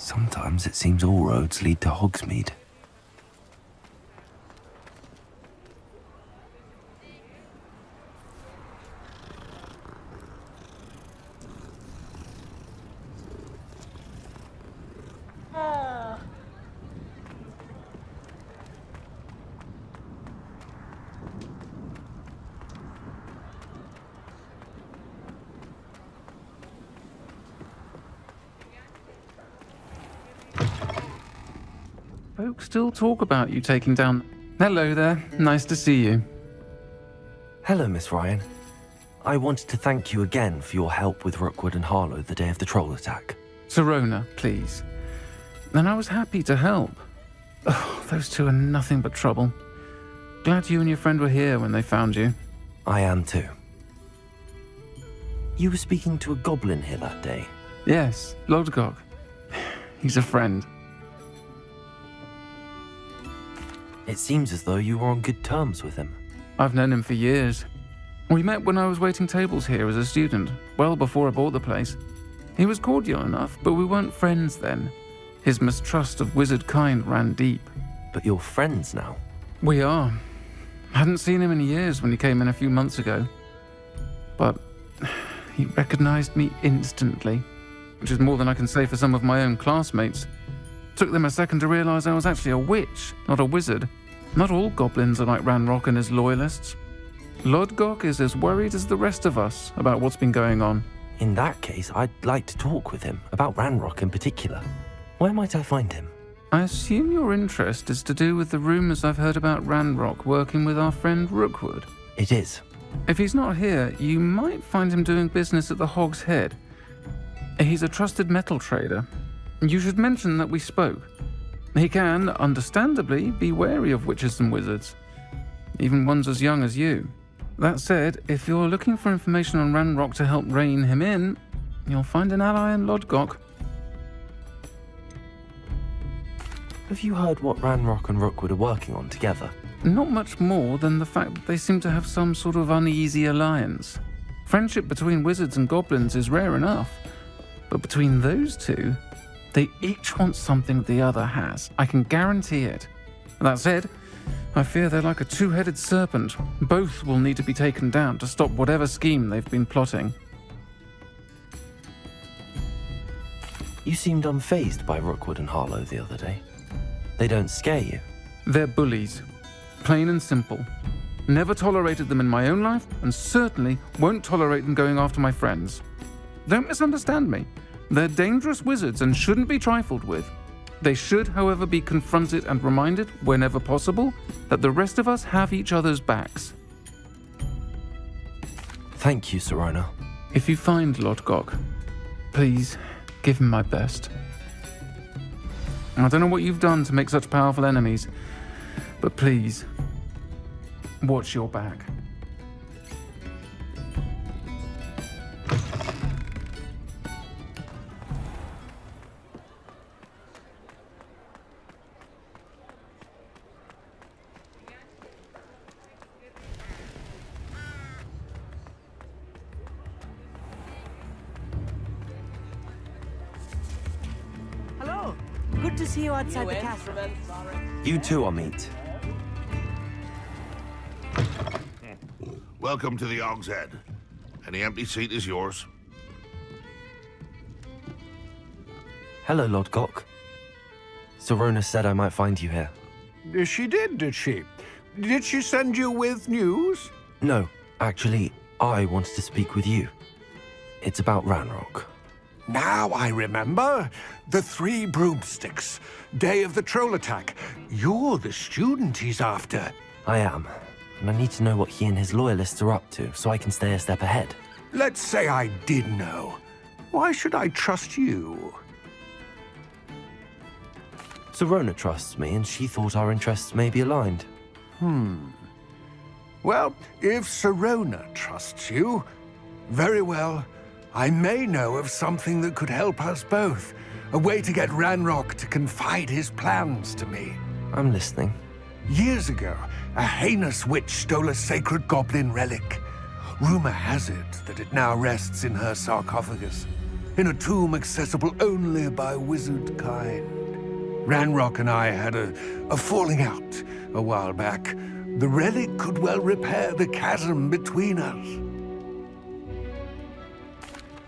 Sometimes it seems all roads lead to Hogsmeade. Folks still talk about you taking down... Hello there. Nice to see you. Hello, Miss Ryan. I wanted to thank you again for your help with Rookwood and Harlow the day of the troll attack. Sirona, please. And I was happy to help. Oh, those two are nothing but trouble. Glad you and your friend were here when they found you. I am too. You were speaking to a goblin here that day? Yes, Lodgok. He's a friend. It seems as though you were on good terms with him. I've known him for years. We met when I was waiting tables here as a student, well before I bought the place. He was cordial enough, but we weren't friends then. His mistrust of wizard kind ran deep. But you're friends now? We are. Hadn't seen him in years when he came in a few months ago. But he recognized me instantly, which is more than I can say for some of my own classmates. Took them a second to realize I was actually a witch, not a wizard. Not all goblins are like Ranrock and his loyalists. Lodgok is as worried as the rest of us about what's been going on. In that case, I'd like to talk with him, about Ranrock in particular. Where might I find him? I assume your interest is to do with the rumors I've heard about Ranrock working with our friend Rookwood. It is. If he's not here, you might find him doing business at the Hog's Head. He's a trusted metal trader. You should mention that we spoke. He can, understandably, be wary of witches and wizards, even ones as young as you. That said, if you're looking for information on Ranrock to help rein him in, you'll find an ally in Lodgok. Have you heard what Ranrock and Rookwood are working on together? Not much more than the fact that they seem to have some sort of uneasy alliance. Friendship between wizards and goblins is rare enough, but between those two, they each want something the other has. I can guarantee it. That said, I fear they're like a two-headed serpent. Both will need to be taken down to stop whatever scheme they've been plotting. You seemed unfazed by Rookwood and Harlow the other day. They don't scare you? They're bullies. Plain and simple. Never tolerated them in my own life, and certainly won't tolerate them going after my friends. Don't misunderstand me. They're dangerous wizards and shouldn't be trifled with. They should, however, be confronted and reminded, whenever possible, that the rest of us have each other's backs. Thank you, Sirona. If you find Lodgok, please give him my best. I don't know what you've done to make such powerful enemies, but please, watch your back. Hello. Good to see you outside the castle. You too, Amit. Welcome to the Hog's Head. Any empty seat is yours. Hello, Lodgok. Sirona said I might find you here. She did she? Did she send you with news? No, actually, I wanted to speak with you. It's about Ranrock. Now I remember. The 3 broomsticks. Day of the troll attack. You're the student he's after. I am. And I need to know what he and his loyalists are up to, so I can stay a step ahead. Let's say I did know. Why should I trust you? Sirona trusts me, and she thought our interests may be aligned. Well, if Sirona trusts you, very well. I may know of something that could help us both. A way to get Ranrock to confide his plans to me. I'm listening. Years ago, a heinous witch stole a sacred goblin relic. Rumor has it that it now rests in her sarcophagus. in a tomb accessible only by wizard kind. Ranrock and I had a falling out a while back. The relic could well repair the chasm between us.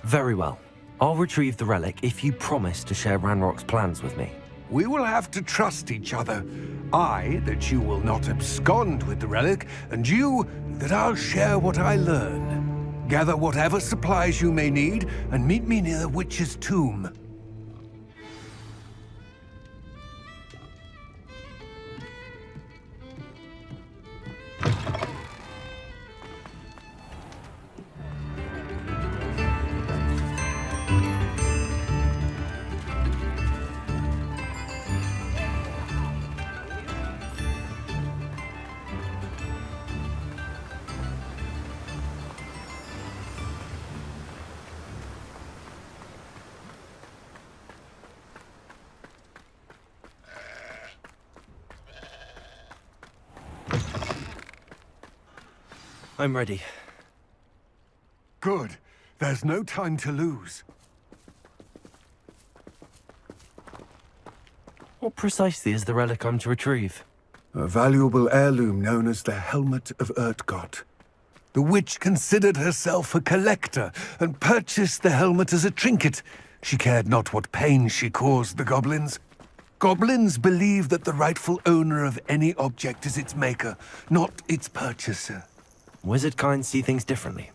Very well. I'll retrieve the relic if you promise to share Ranrock's plans with me. We will have to trust each other. I, that you will not abscond with the relic, and you, that I'll share what I learn. Gather whatever supplies you may need, and meet me near the witch's tomb. I'm ready. Good. There's no time to lose. What precisely is the relic I'm to retrieve? A valuable heirloom known as the Helmet of Urtkot. The witch considered herself a collector and purchased the helmet as a trinket. She cared not what pain she caused the goblins. Goblins believe that the rightful owner of any object is its maker, not its purchaser. Wizard kind see things differently.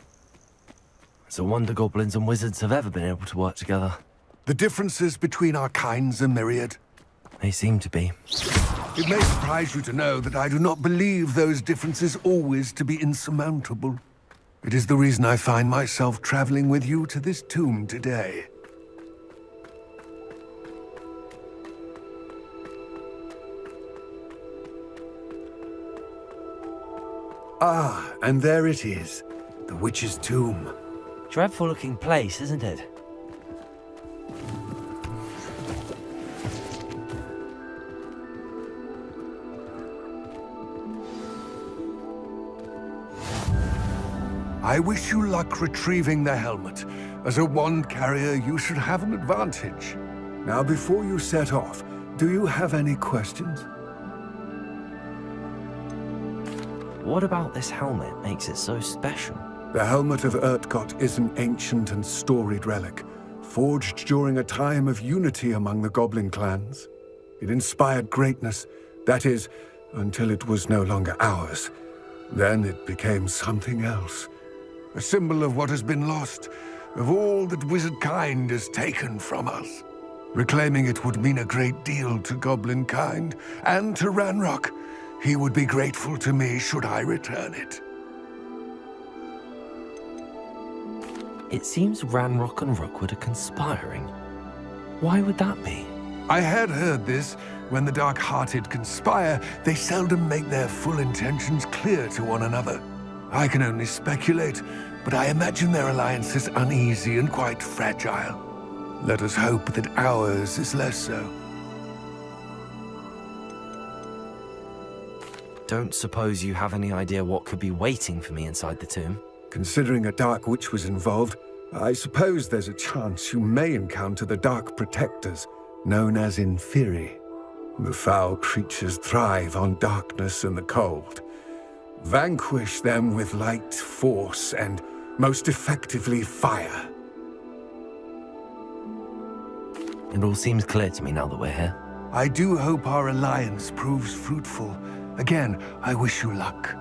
It's a wonder goblins and wizards have ever been able to work together. The differences between our kinds are myriad. They seem to be. It may surprise you to know that I do not believe those differences always to be insurmountable. It is the reason I find myself traveling with you to this tomb today. Ah, and there it is. The witch's tomb. Dreadful looking place, isn't it? I wish you luck retrieving the helmet. As a wand carrier, you should have an advantage. Now, before you set off, do you have any questions? What about this helmet makes it so special? The Helmet of Urtkot is an ancient and storied relic, forged during a time of unity among the goblin clans. It inspired greatness, that is, until it was no longer ours. Then it became something else. A symbol of what has been lost, of all that wizard kind has taken from us. Reclaiming it would mean a great deal to goblin kind, and to Ranrock. He would be grateful to me should I return it. It seems Ranrock and Rookwood are conspiring. Why would that be? I had heard this. When the dark-hearted conspire, they seldom make their full intentions clear to one another. I can only speculate, but I imagine their alliance is uneasy and quite fragile. Let us hope that ours is less so. Don't suppose you have any idea what could be waiting for me inside the tomb? Considering a Dark Witch was involved, I suppose there's a chance you may encounter the Dark Protectors, known as Inferi. The foul creatures thrive on darkness and the cold. Vanquish them with light, force, and most effectively fire. It all seems clear to me now that we're here. I do hope our alliance proves fruitful. Again, I wish you luck.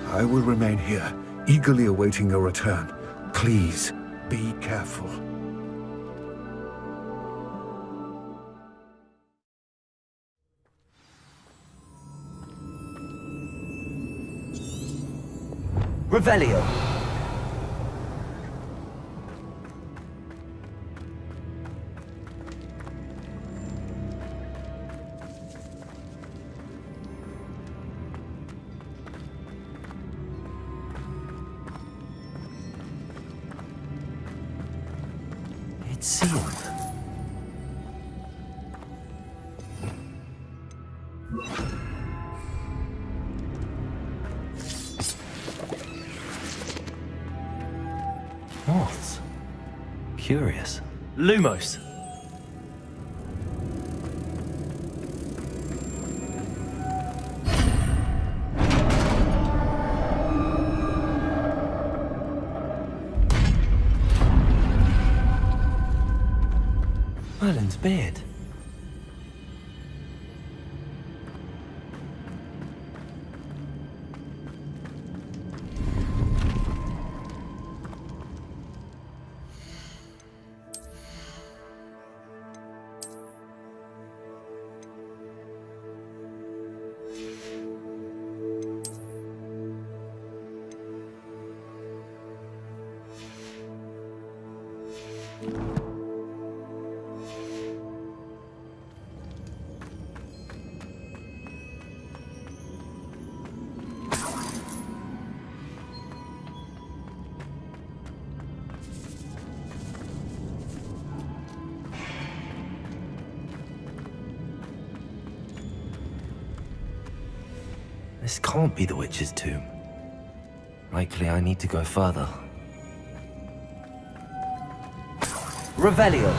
I will remain here, eagerly awaiting your return. Please, be careful. Revelio. It's sealed. Moths. curious. Lumos. Merlin's beard. This can't be the witch's tomb. Likely I need to go further. Revelio.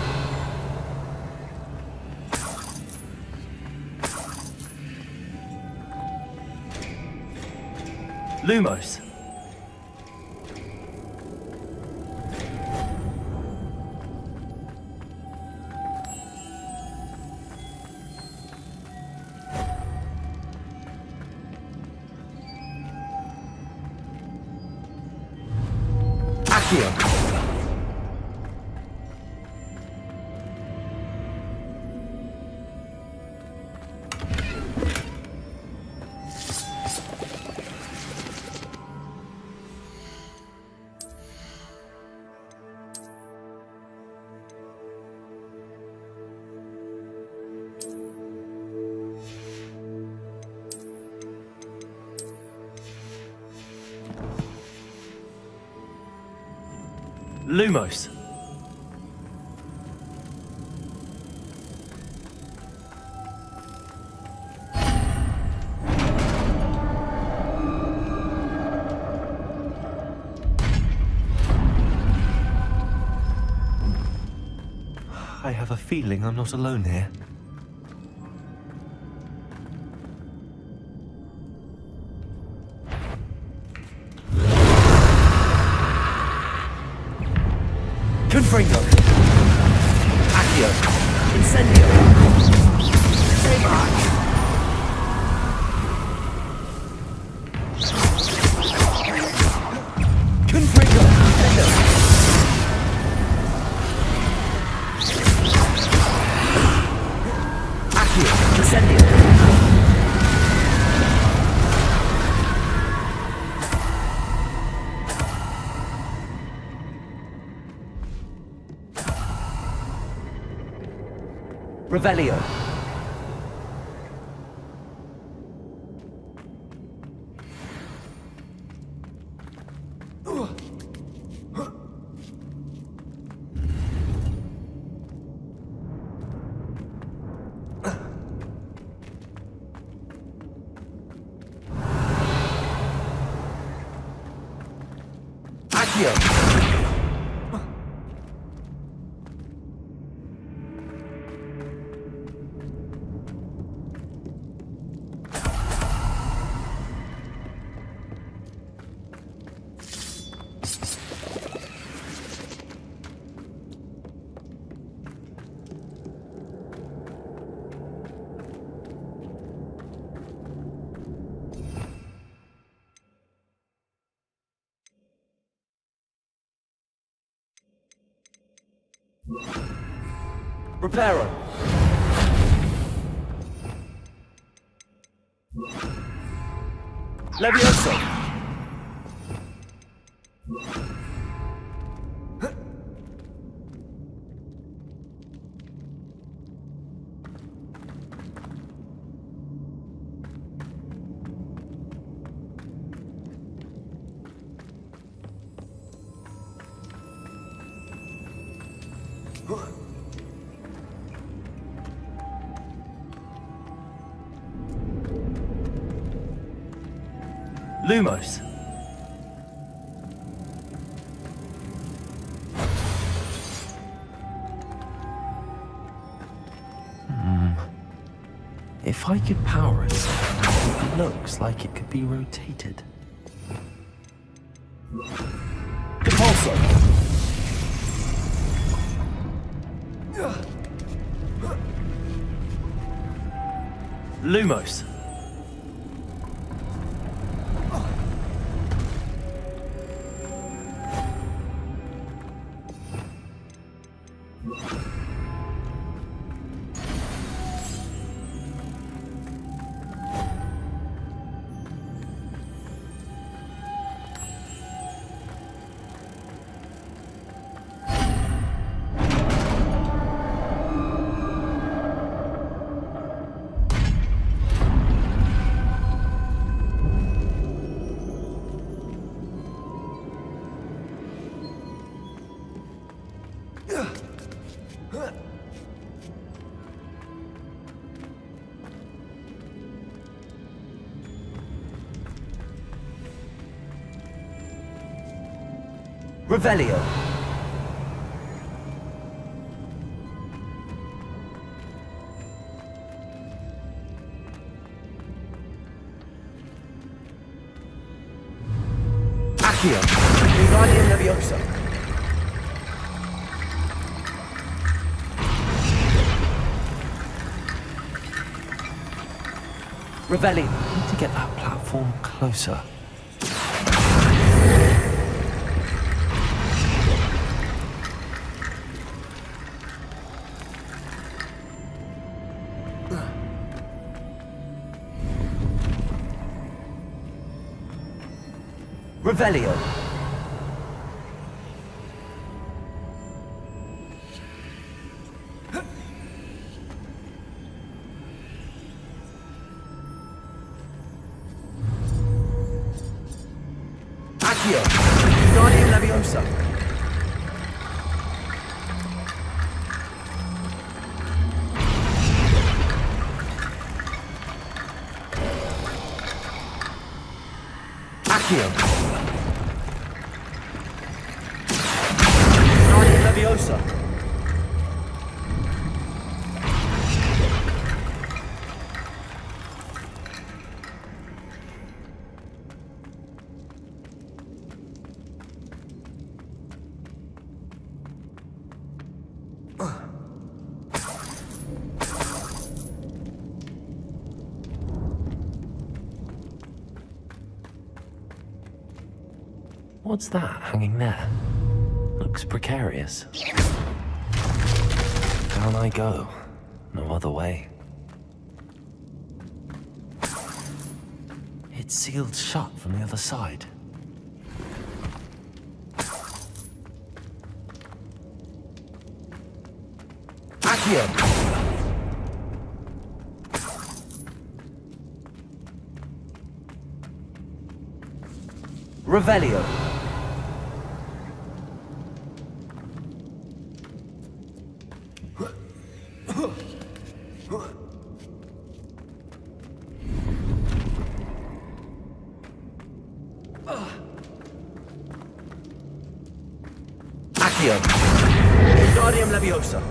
Lumos. Accio. Lumos. I have a feeling I'm not alone here. Confringo. Accio. Incendio. Sema. Confringo. Incendio. Accio. Incendio. Revelio. Accio. Reparo. Levioso. Lumos. If I could power it, it looks like it could be rotated. Repulsor. Lumos. Revelio. Accio. Wingardium Leviosa. Revelio. I need to get that platform closer. Revelio. Accio. Wingardium Leviosa. Accio. Wingardium Leviosa. What's that hanging there? Looks precarious. Down I go. No other way. It's sealed shut from the other side. Accio. Revelio. Accio. Wingardium Leviosa.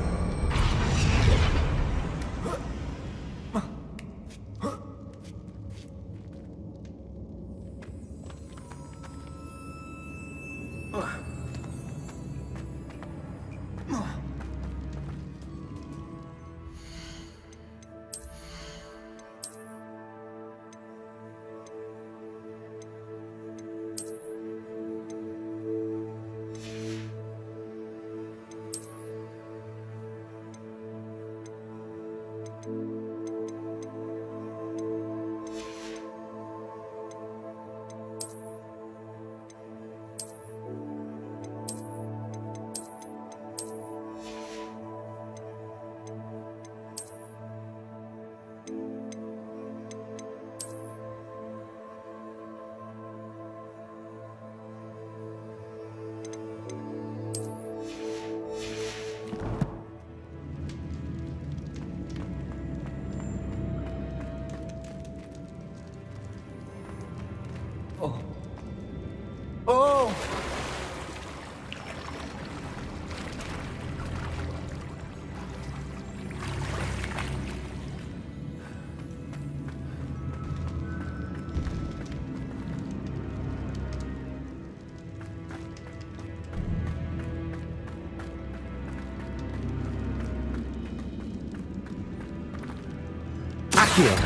Accio.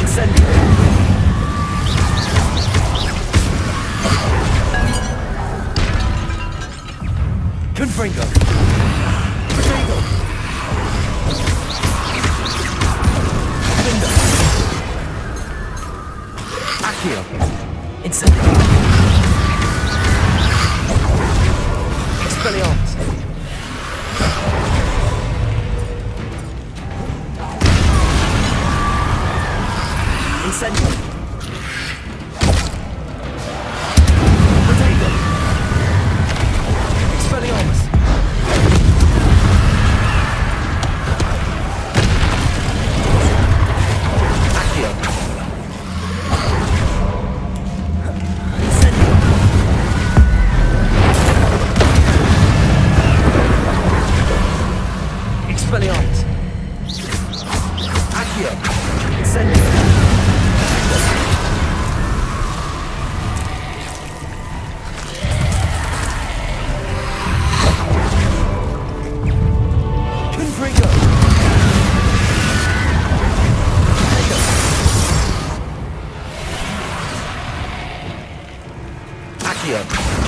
Incendio. Confringo. Potato. Lindo. Accio. Incendio. Expelliarmus. Incendio. Potato. Expelliarmus. Accio. Incendio. Expelliarmus. Accio. Incendio.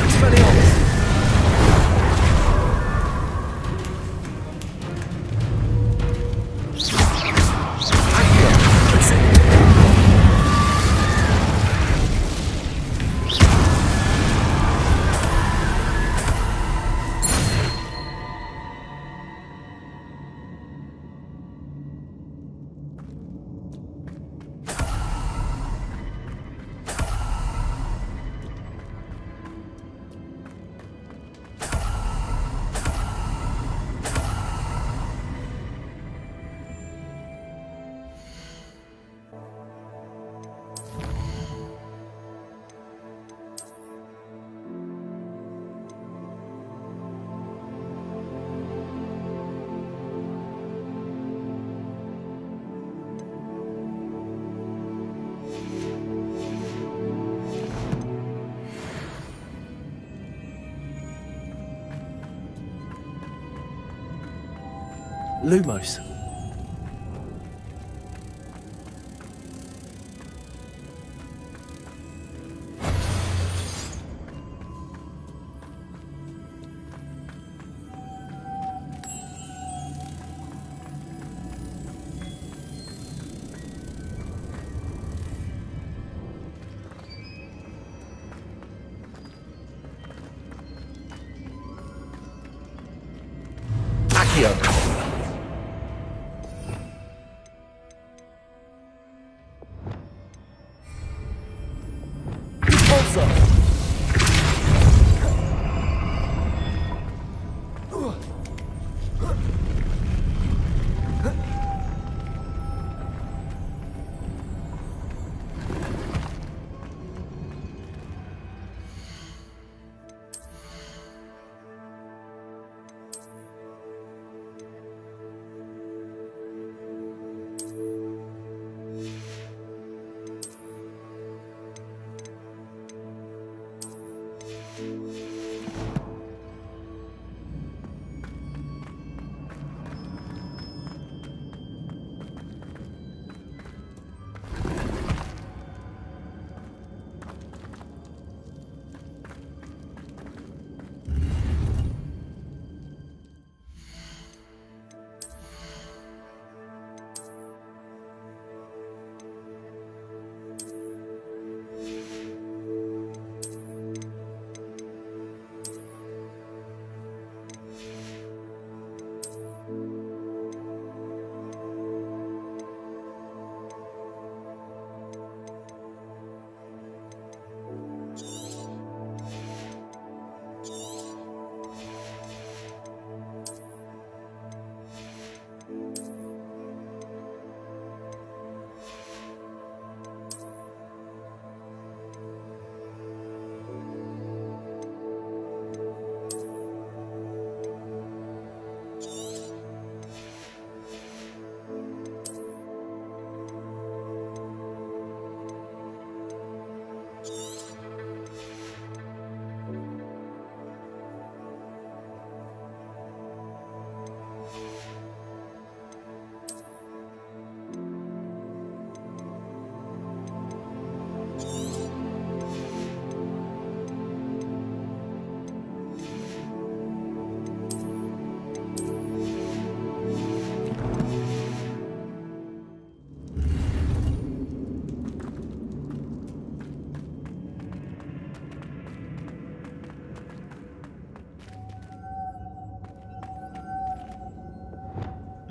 Expelliarmus. Lumos. Accio.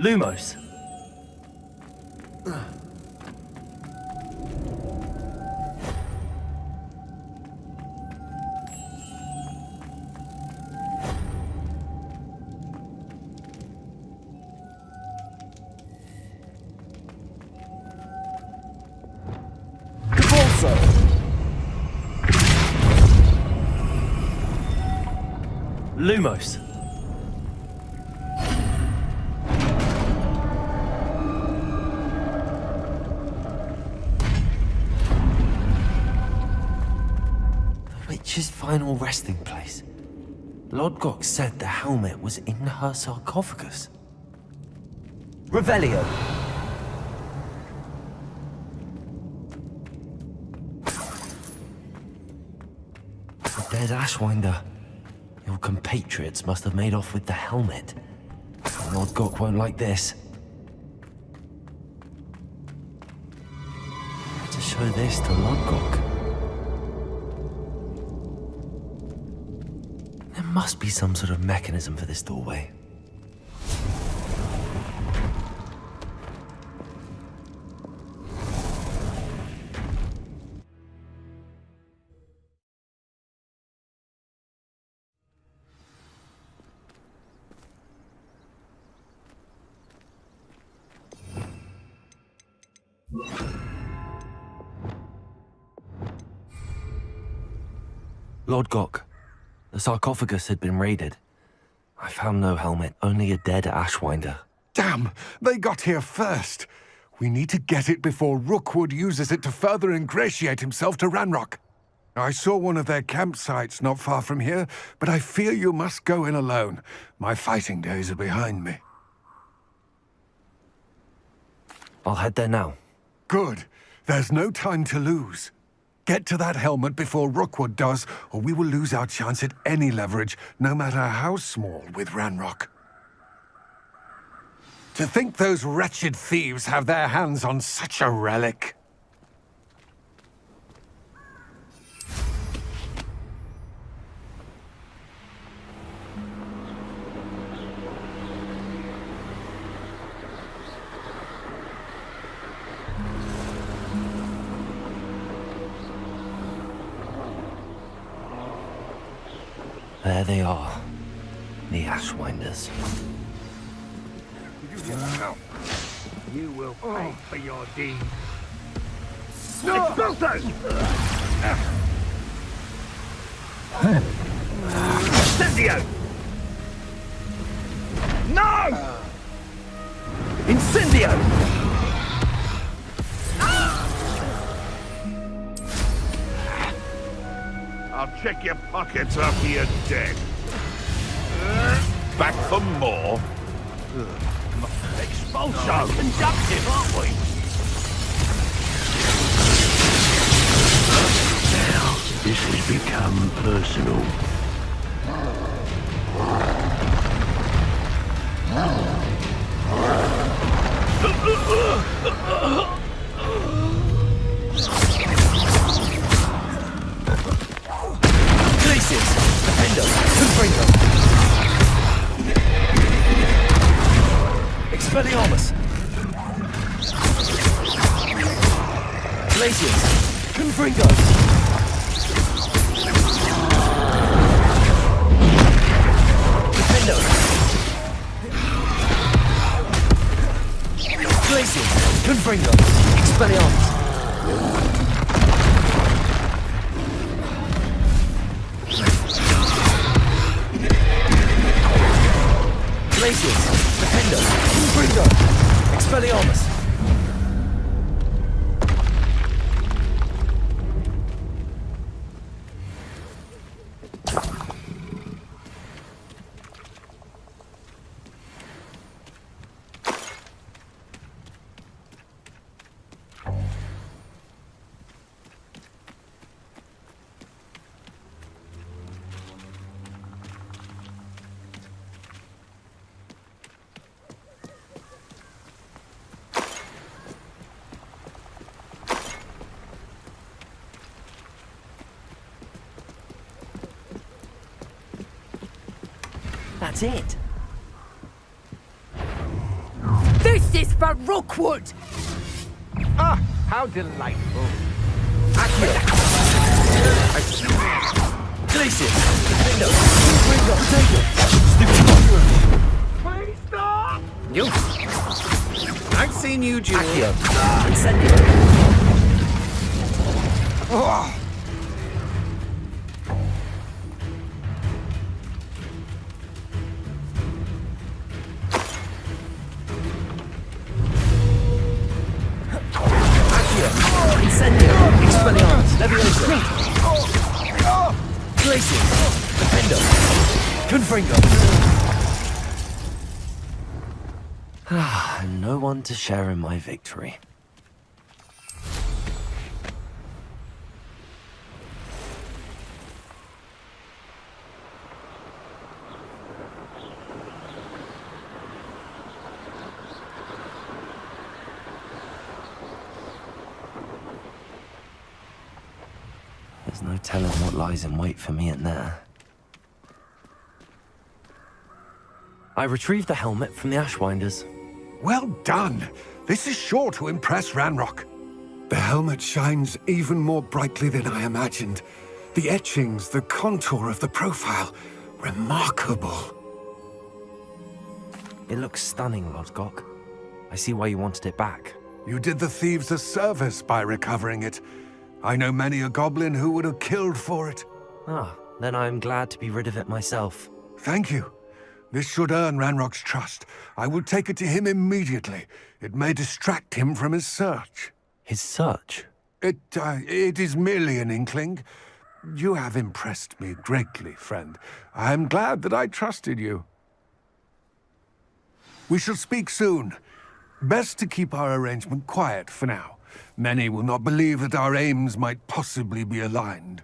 Lumos. Lumos. The witch's final resting place. Lodgok said the helmet was in her sarcophagus. Revelio. The dead Ashwinder. Your compatriots must have made off with the helmet. Lodgok won't like this. To show this to Lodgok. There must be some sort of mechanism for this doorway. Lodgok, the sarcophagus had been raided. I found no helmet, only a dead Ashwinder. Damn! They got here first. We need to get it before Rookwood uses it to further ingratiate himself to Ranrock. I saw one of their campsites not far from here, but I fear you must go in alone. My fighting days are behind me. I'll head there now. Good. There's no time to lose. Get to that helmet before Rookwood does, or we will lose our chance at any leverage, no matter how small, with Ranrock. To think those wretched thieves have their hands on such a relic. There they are, the Ashwinders. You will pay for your deed. Expulso! Incendio! No! Incendio! I'll check your pockets after you're dead. Back for more? Expulso! Conductive, aren't we? Now, this has become personal. Glaciers! Defender! Confringo! Expelliarmus! Glaciers! Confringo! Defender! Glaciers! Confringo! Expelliarmus! Glaciers! Defender! Confringo! Expelliarmus! That's it. Justice for Rookwood! Ah, how delightful. Accio! Glacius! Defender! Confringo! Potato! Stupid! Please stop! You! I've seen you, Junior. Accio! Incendio! Oh. Incendio! Expelliarmus! Leviosa! Glacius! Defender! Confringo! And no one to share in my victory. There's no telling what lies in wait for me in there. I retrieved the helmet from the Ashwinders. Well done. This is sure to impress Ranrock. The helmet shines even more brightly than I imagined. The etchings, the contour of the profile, remarkable. It looks stunning, Lodgok. I see why you wanted it back. You did the thieves a service by recovering it. I know many a goblin who would have killed for it. Ah, then I'm glad to be rid of it myself. Thank you. This should earn Ranrock's trust. I will take it to him immediately. It may distract him from his search. His search? It is merely an inkling. You have impressed me greatly, friend. I am glad that I trusted you. We shall speak soon. Best to keep our arrangement quiet for now. Many will not believe that our aims might possibly be aligned.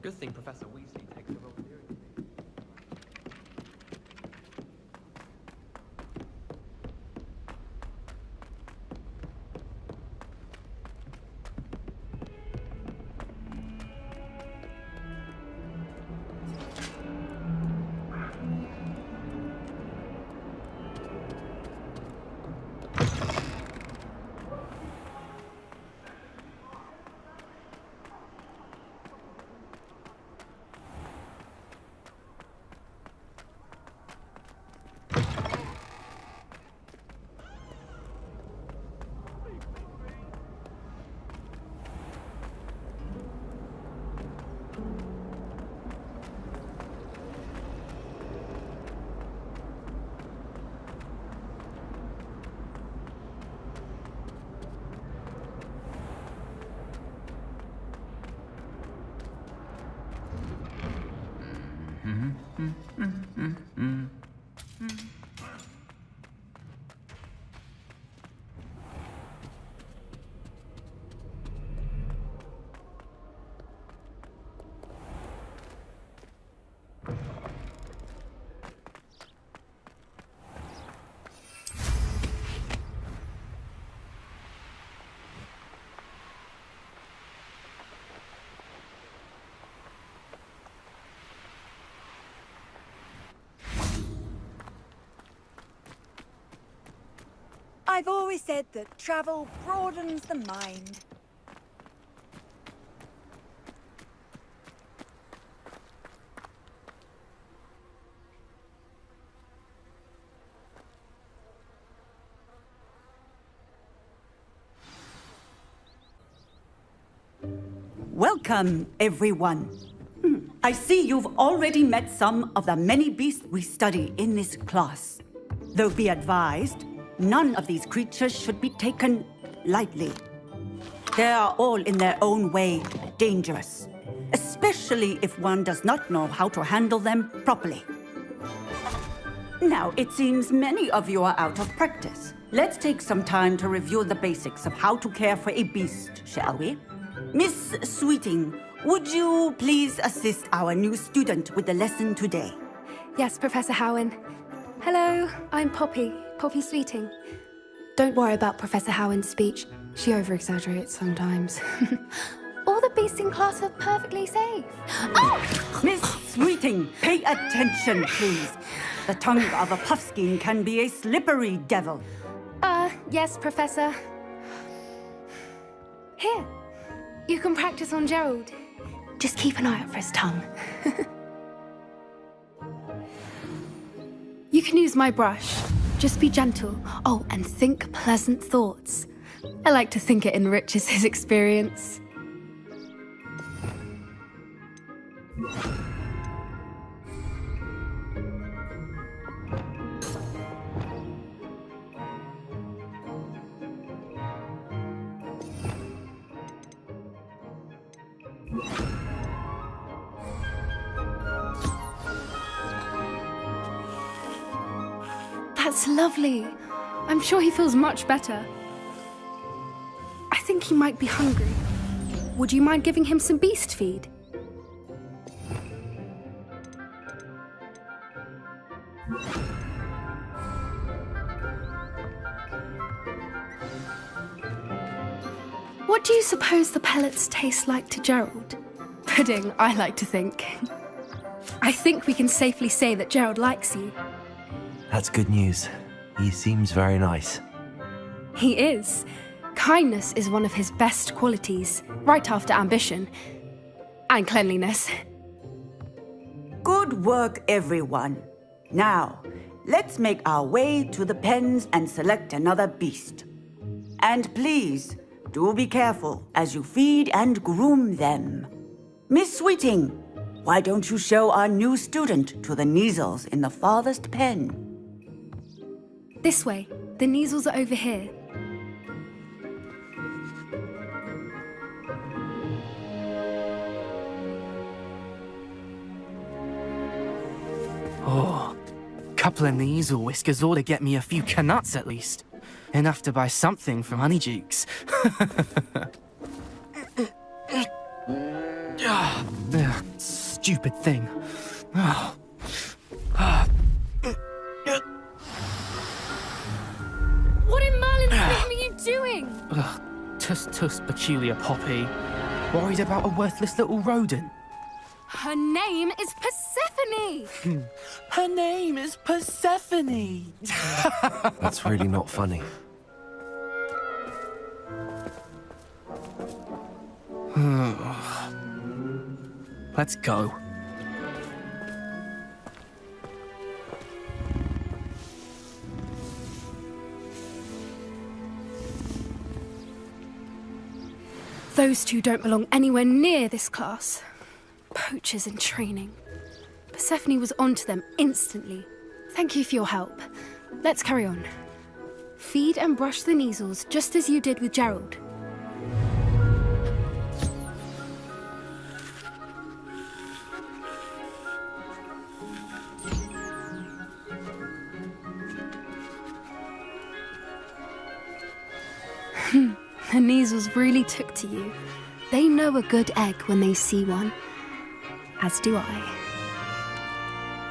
Good thing Professor Weasley takes the role seriously. I've always said that travel broadens the mind. Welcome, everyone. I see you've already met some of the many beasts we study in this class. Though be advised, none of these creatures should be taken lightly. They are all in their own way dangerous, especially if one does not know how to handle them properly. Now, it seems many of you are out of practice. Let's take some time to review the basics of how to care for a beast, shall we? Miss Sweeting, would you please assist our new student with the lesson today? Yes, Professor Howen. Hello, I'm Poppy Sweeting. Don't worry about Professor Howen's speech. She over-exaggerates sometimes. All the beasts in class are perfectly safe. Oh! Miss Sweeting, pay attention, please. The tongue of a puffskein can be a slippery devil. Yes, Professor. Here, you can practice on Gerald. Just keep an eye out for his tongue. You can use my brush. Just be gentle. Oh, and think pleasant thoughts. I like to think it enriches his experience. That's lovely. I'm sure he feels much better. I think he might be hungry. Would you mind giving him some beast feed? What do you suppose the pellets taste like to Gerald? Pudding, I like to think. I think we can safely say that Gerald likes you. That's good news. He seems very nice. He is. Kindness is one of his best qualities, right after ambition. And cleanliness. Good work, everyone. Now, let's make our way to the pens and select another beast. And please, do be careful as you feed and groom them. Miss Sweeting, why don't you show our new student to the Neasels in the farthest pen? This way. The Neasels are over here. Oh, couple of Neasel whiskers ought to get me a few canuts at least. Enough to buy something from Honeydukes. stupid thing. What in Merlin's name are you doing? Ugh, tuss, peculiar Poppy. Worried about a worthless little rodent. Her name is Persephone! Her name is Persephone! That's really not funny. Let's go. Those two don't belong anywhere near this class. Poachers in training. Persephone was onto them instantly. Thank you for your help. Let's carry on. Feed and brush the Neasels just as you did with Gerald. The Neasels really took to you. They know a good egg when they see one. As do I.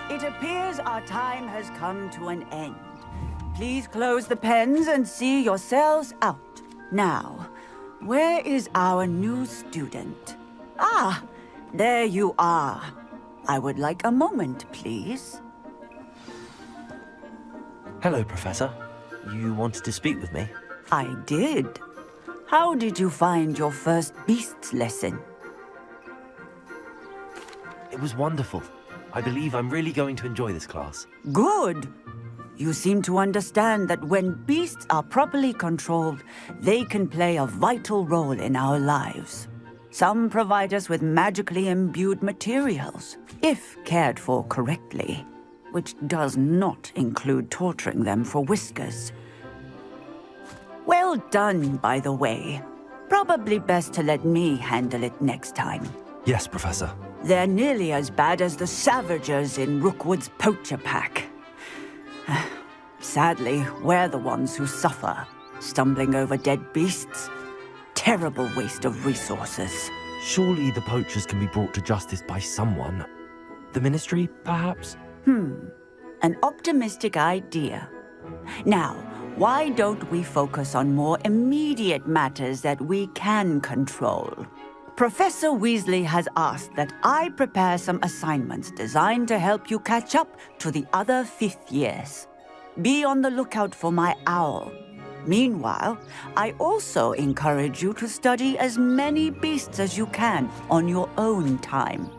It appears our time has come to an end. Please close the pens and see yourselves out. Now, where is our new student? Ah, there you are. I would like a moment, please. Hello, Professor. You wanted to speak with me? I did. How did you find your first beasts lesson? It was wonderful. I believe I'm really going to enjoy this class. Good. You seem to understand that when beasts are properly controlled, they can play a vital role in our lives. Some provide us with magically imbued materials, if cared for correctly, which does not include torturing them for whiskers. Well done, by the way. Probably best to let me handle it next time. Yes, Professor. They're nearly as bad as the Savagers in Rookwood's poacher pack. Sadly, we're the ones who suffer, stumbling over dead beasts. Terrible waste of resources. Surely the poachers can be brought to justice by someone. The Ministry, perhaps? An optimistic idea. Now, why don't we focus on more immediate matters that we can control? Professor Weasley has asked that I prepare some assignments designed to help you catch up to the other fifth years. Be on the lookout for my owl. Meanwhile, I also encourage you to study as many beasts as you can on your own time.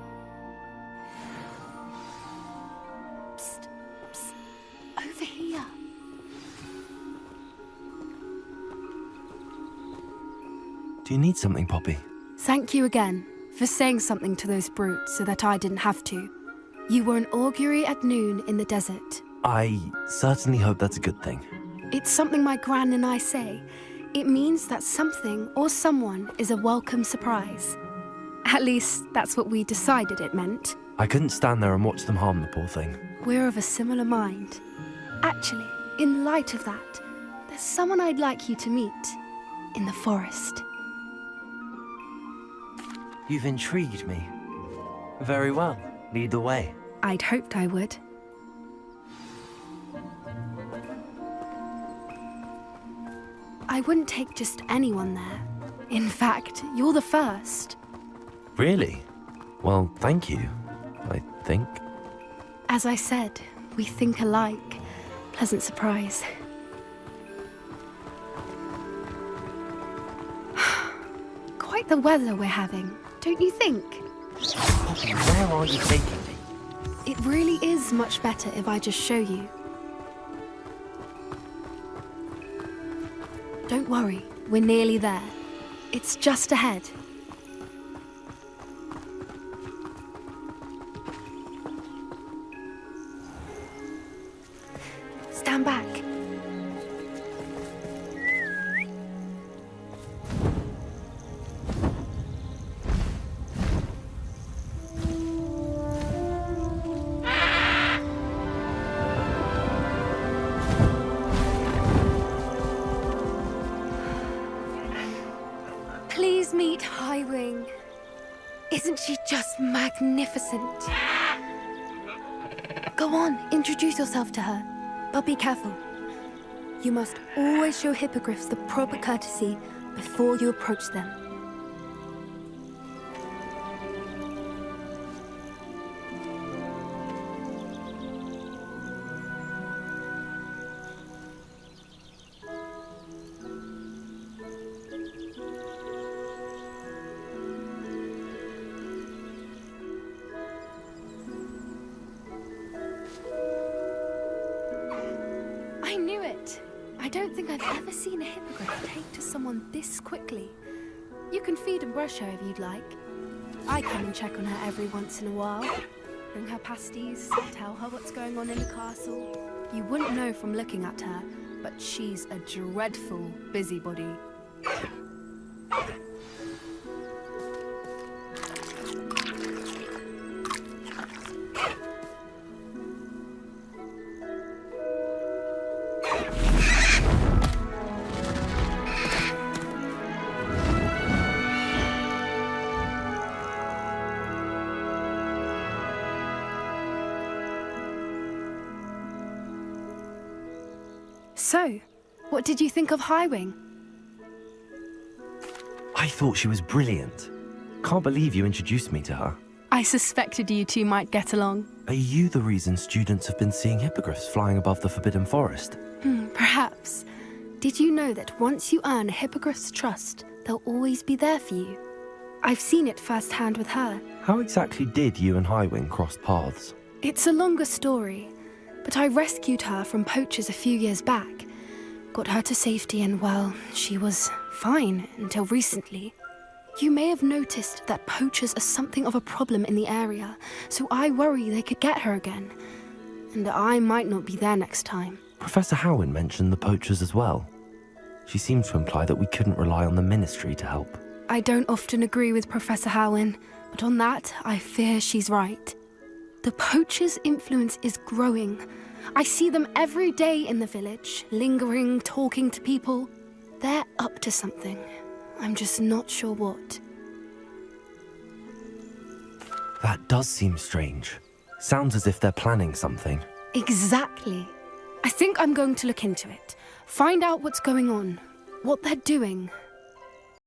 Psst, psst. Over here. Do you need something, Poppy? Thank you again for saying something to those brutes so that I didn't have to. You were an augury at noon in the desert. I certainly hope that's a good thing. It's something my gran and I say. It means that something or someone is a welcome surprise. At least, that's what we decided it meant. I couldn't stand there and watch them harm the poor thing. We're of a similar mind. Actually, in light of that, there's someone I'd like you to meet in the forest. You've intrigued me. Very well. Lead the way. I'd hoped I would. I wouldn't take just anyone there. In fact, you're the first. Really? Well, thank you, I think. As I said, we think alike. Pleasant surprise. Quite the weather we're having, don't you think? Poppy, where are you taking me? It really is much better if I just show you. Don't worry, we're nearly there. It's just ahead. Stand back. Please meet Highwing. Isn't she just magnificent? Go on, introduce yourself to her. But be careful. You must always show hippogriffs the proper courtesy before you approach them. I knew it! I don't think I've ever seen a hippogriff take to someone this quickly. You can feed and brush her if you'd like. I come and check on her every once in a while. Bring her pasties, tell her what's going on in the castle. You wouldn't know from looking at her, but she's a dreadful busybody. So, what did you think of Highwing? I thought she was brilliant. Can't believe you introduced me to her. I suspected you two might get along. Are you the reason students have been seeing hippogriffs flying above the Forbidden Forest? Perhaps. Did you know that once you earn a hippogriff's trust, they'll always be there for you? I've seen it firsthand with her. How exactly did you and Highwing cross paths? It's a longer story, but I rescued her from poachers a few years back. Got her to safety and, well, she was fine until recently. You may have noticed that poachers are something of a problem in the area, so I worry they could get her again. And I might not be there next time. Professor Howin mentioned the poachers as well. She seemed to imply that we couldn't rely on the Ministry to help. I don't often agree with Professor Howin, but on that, I fear she's right. The poachers' influence is growing. I see them every day in the village, lingering, talking to people. They're up to something. I'm just not sure what. That does seem strange. Sounds as if they're planning something. Exactly. I think I'm going to look into it. Find out what's going on, what they're doing,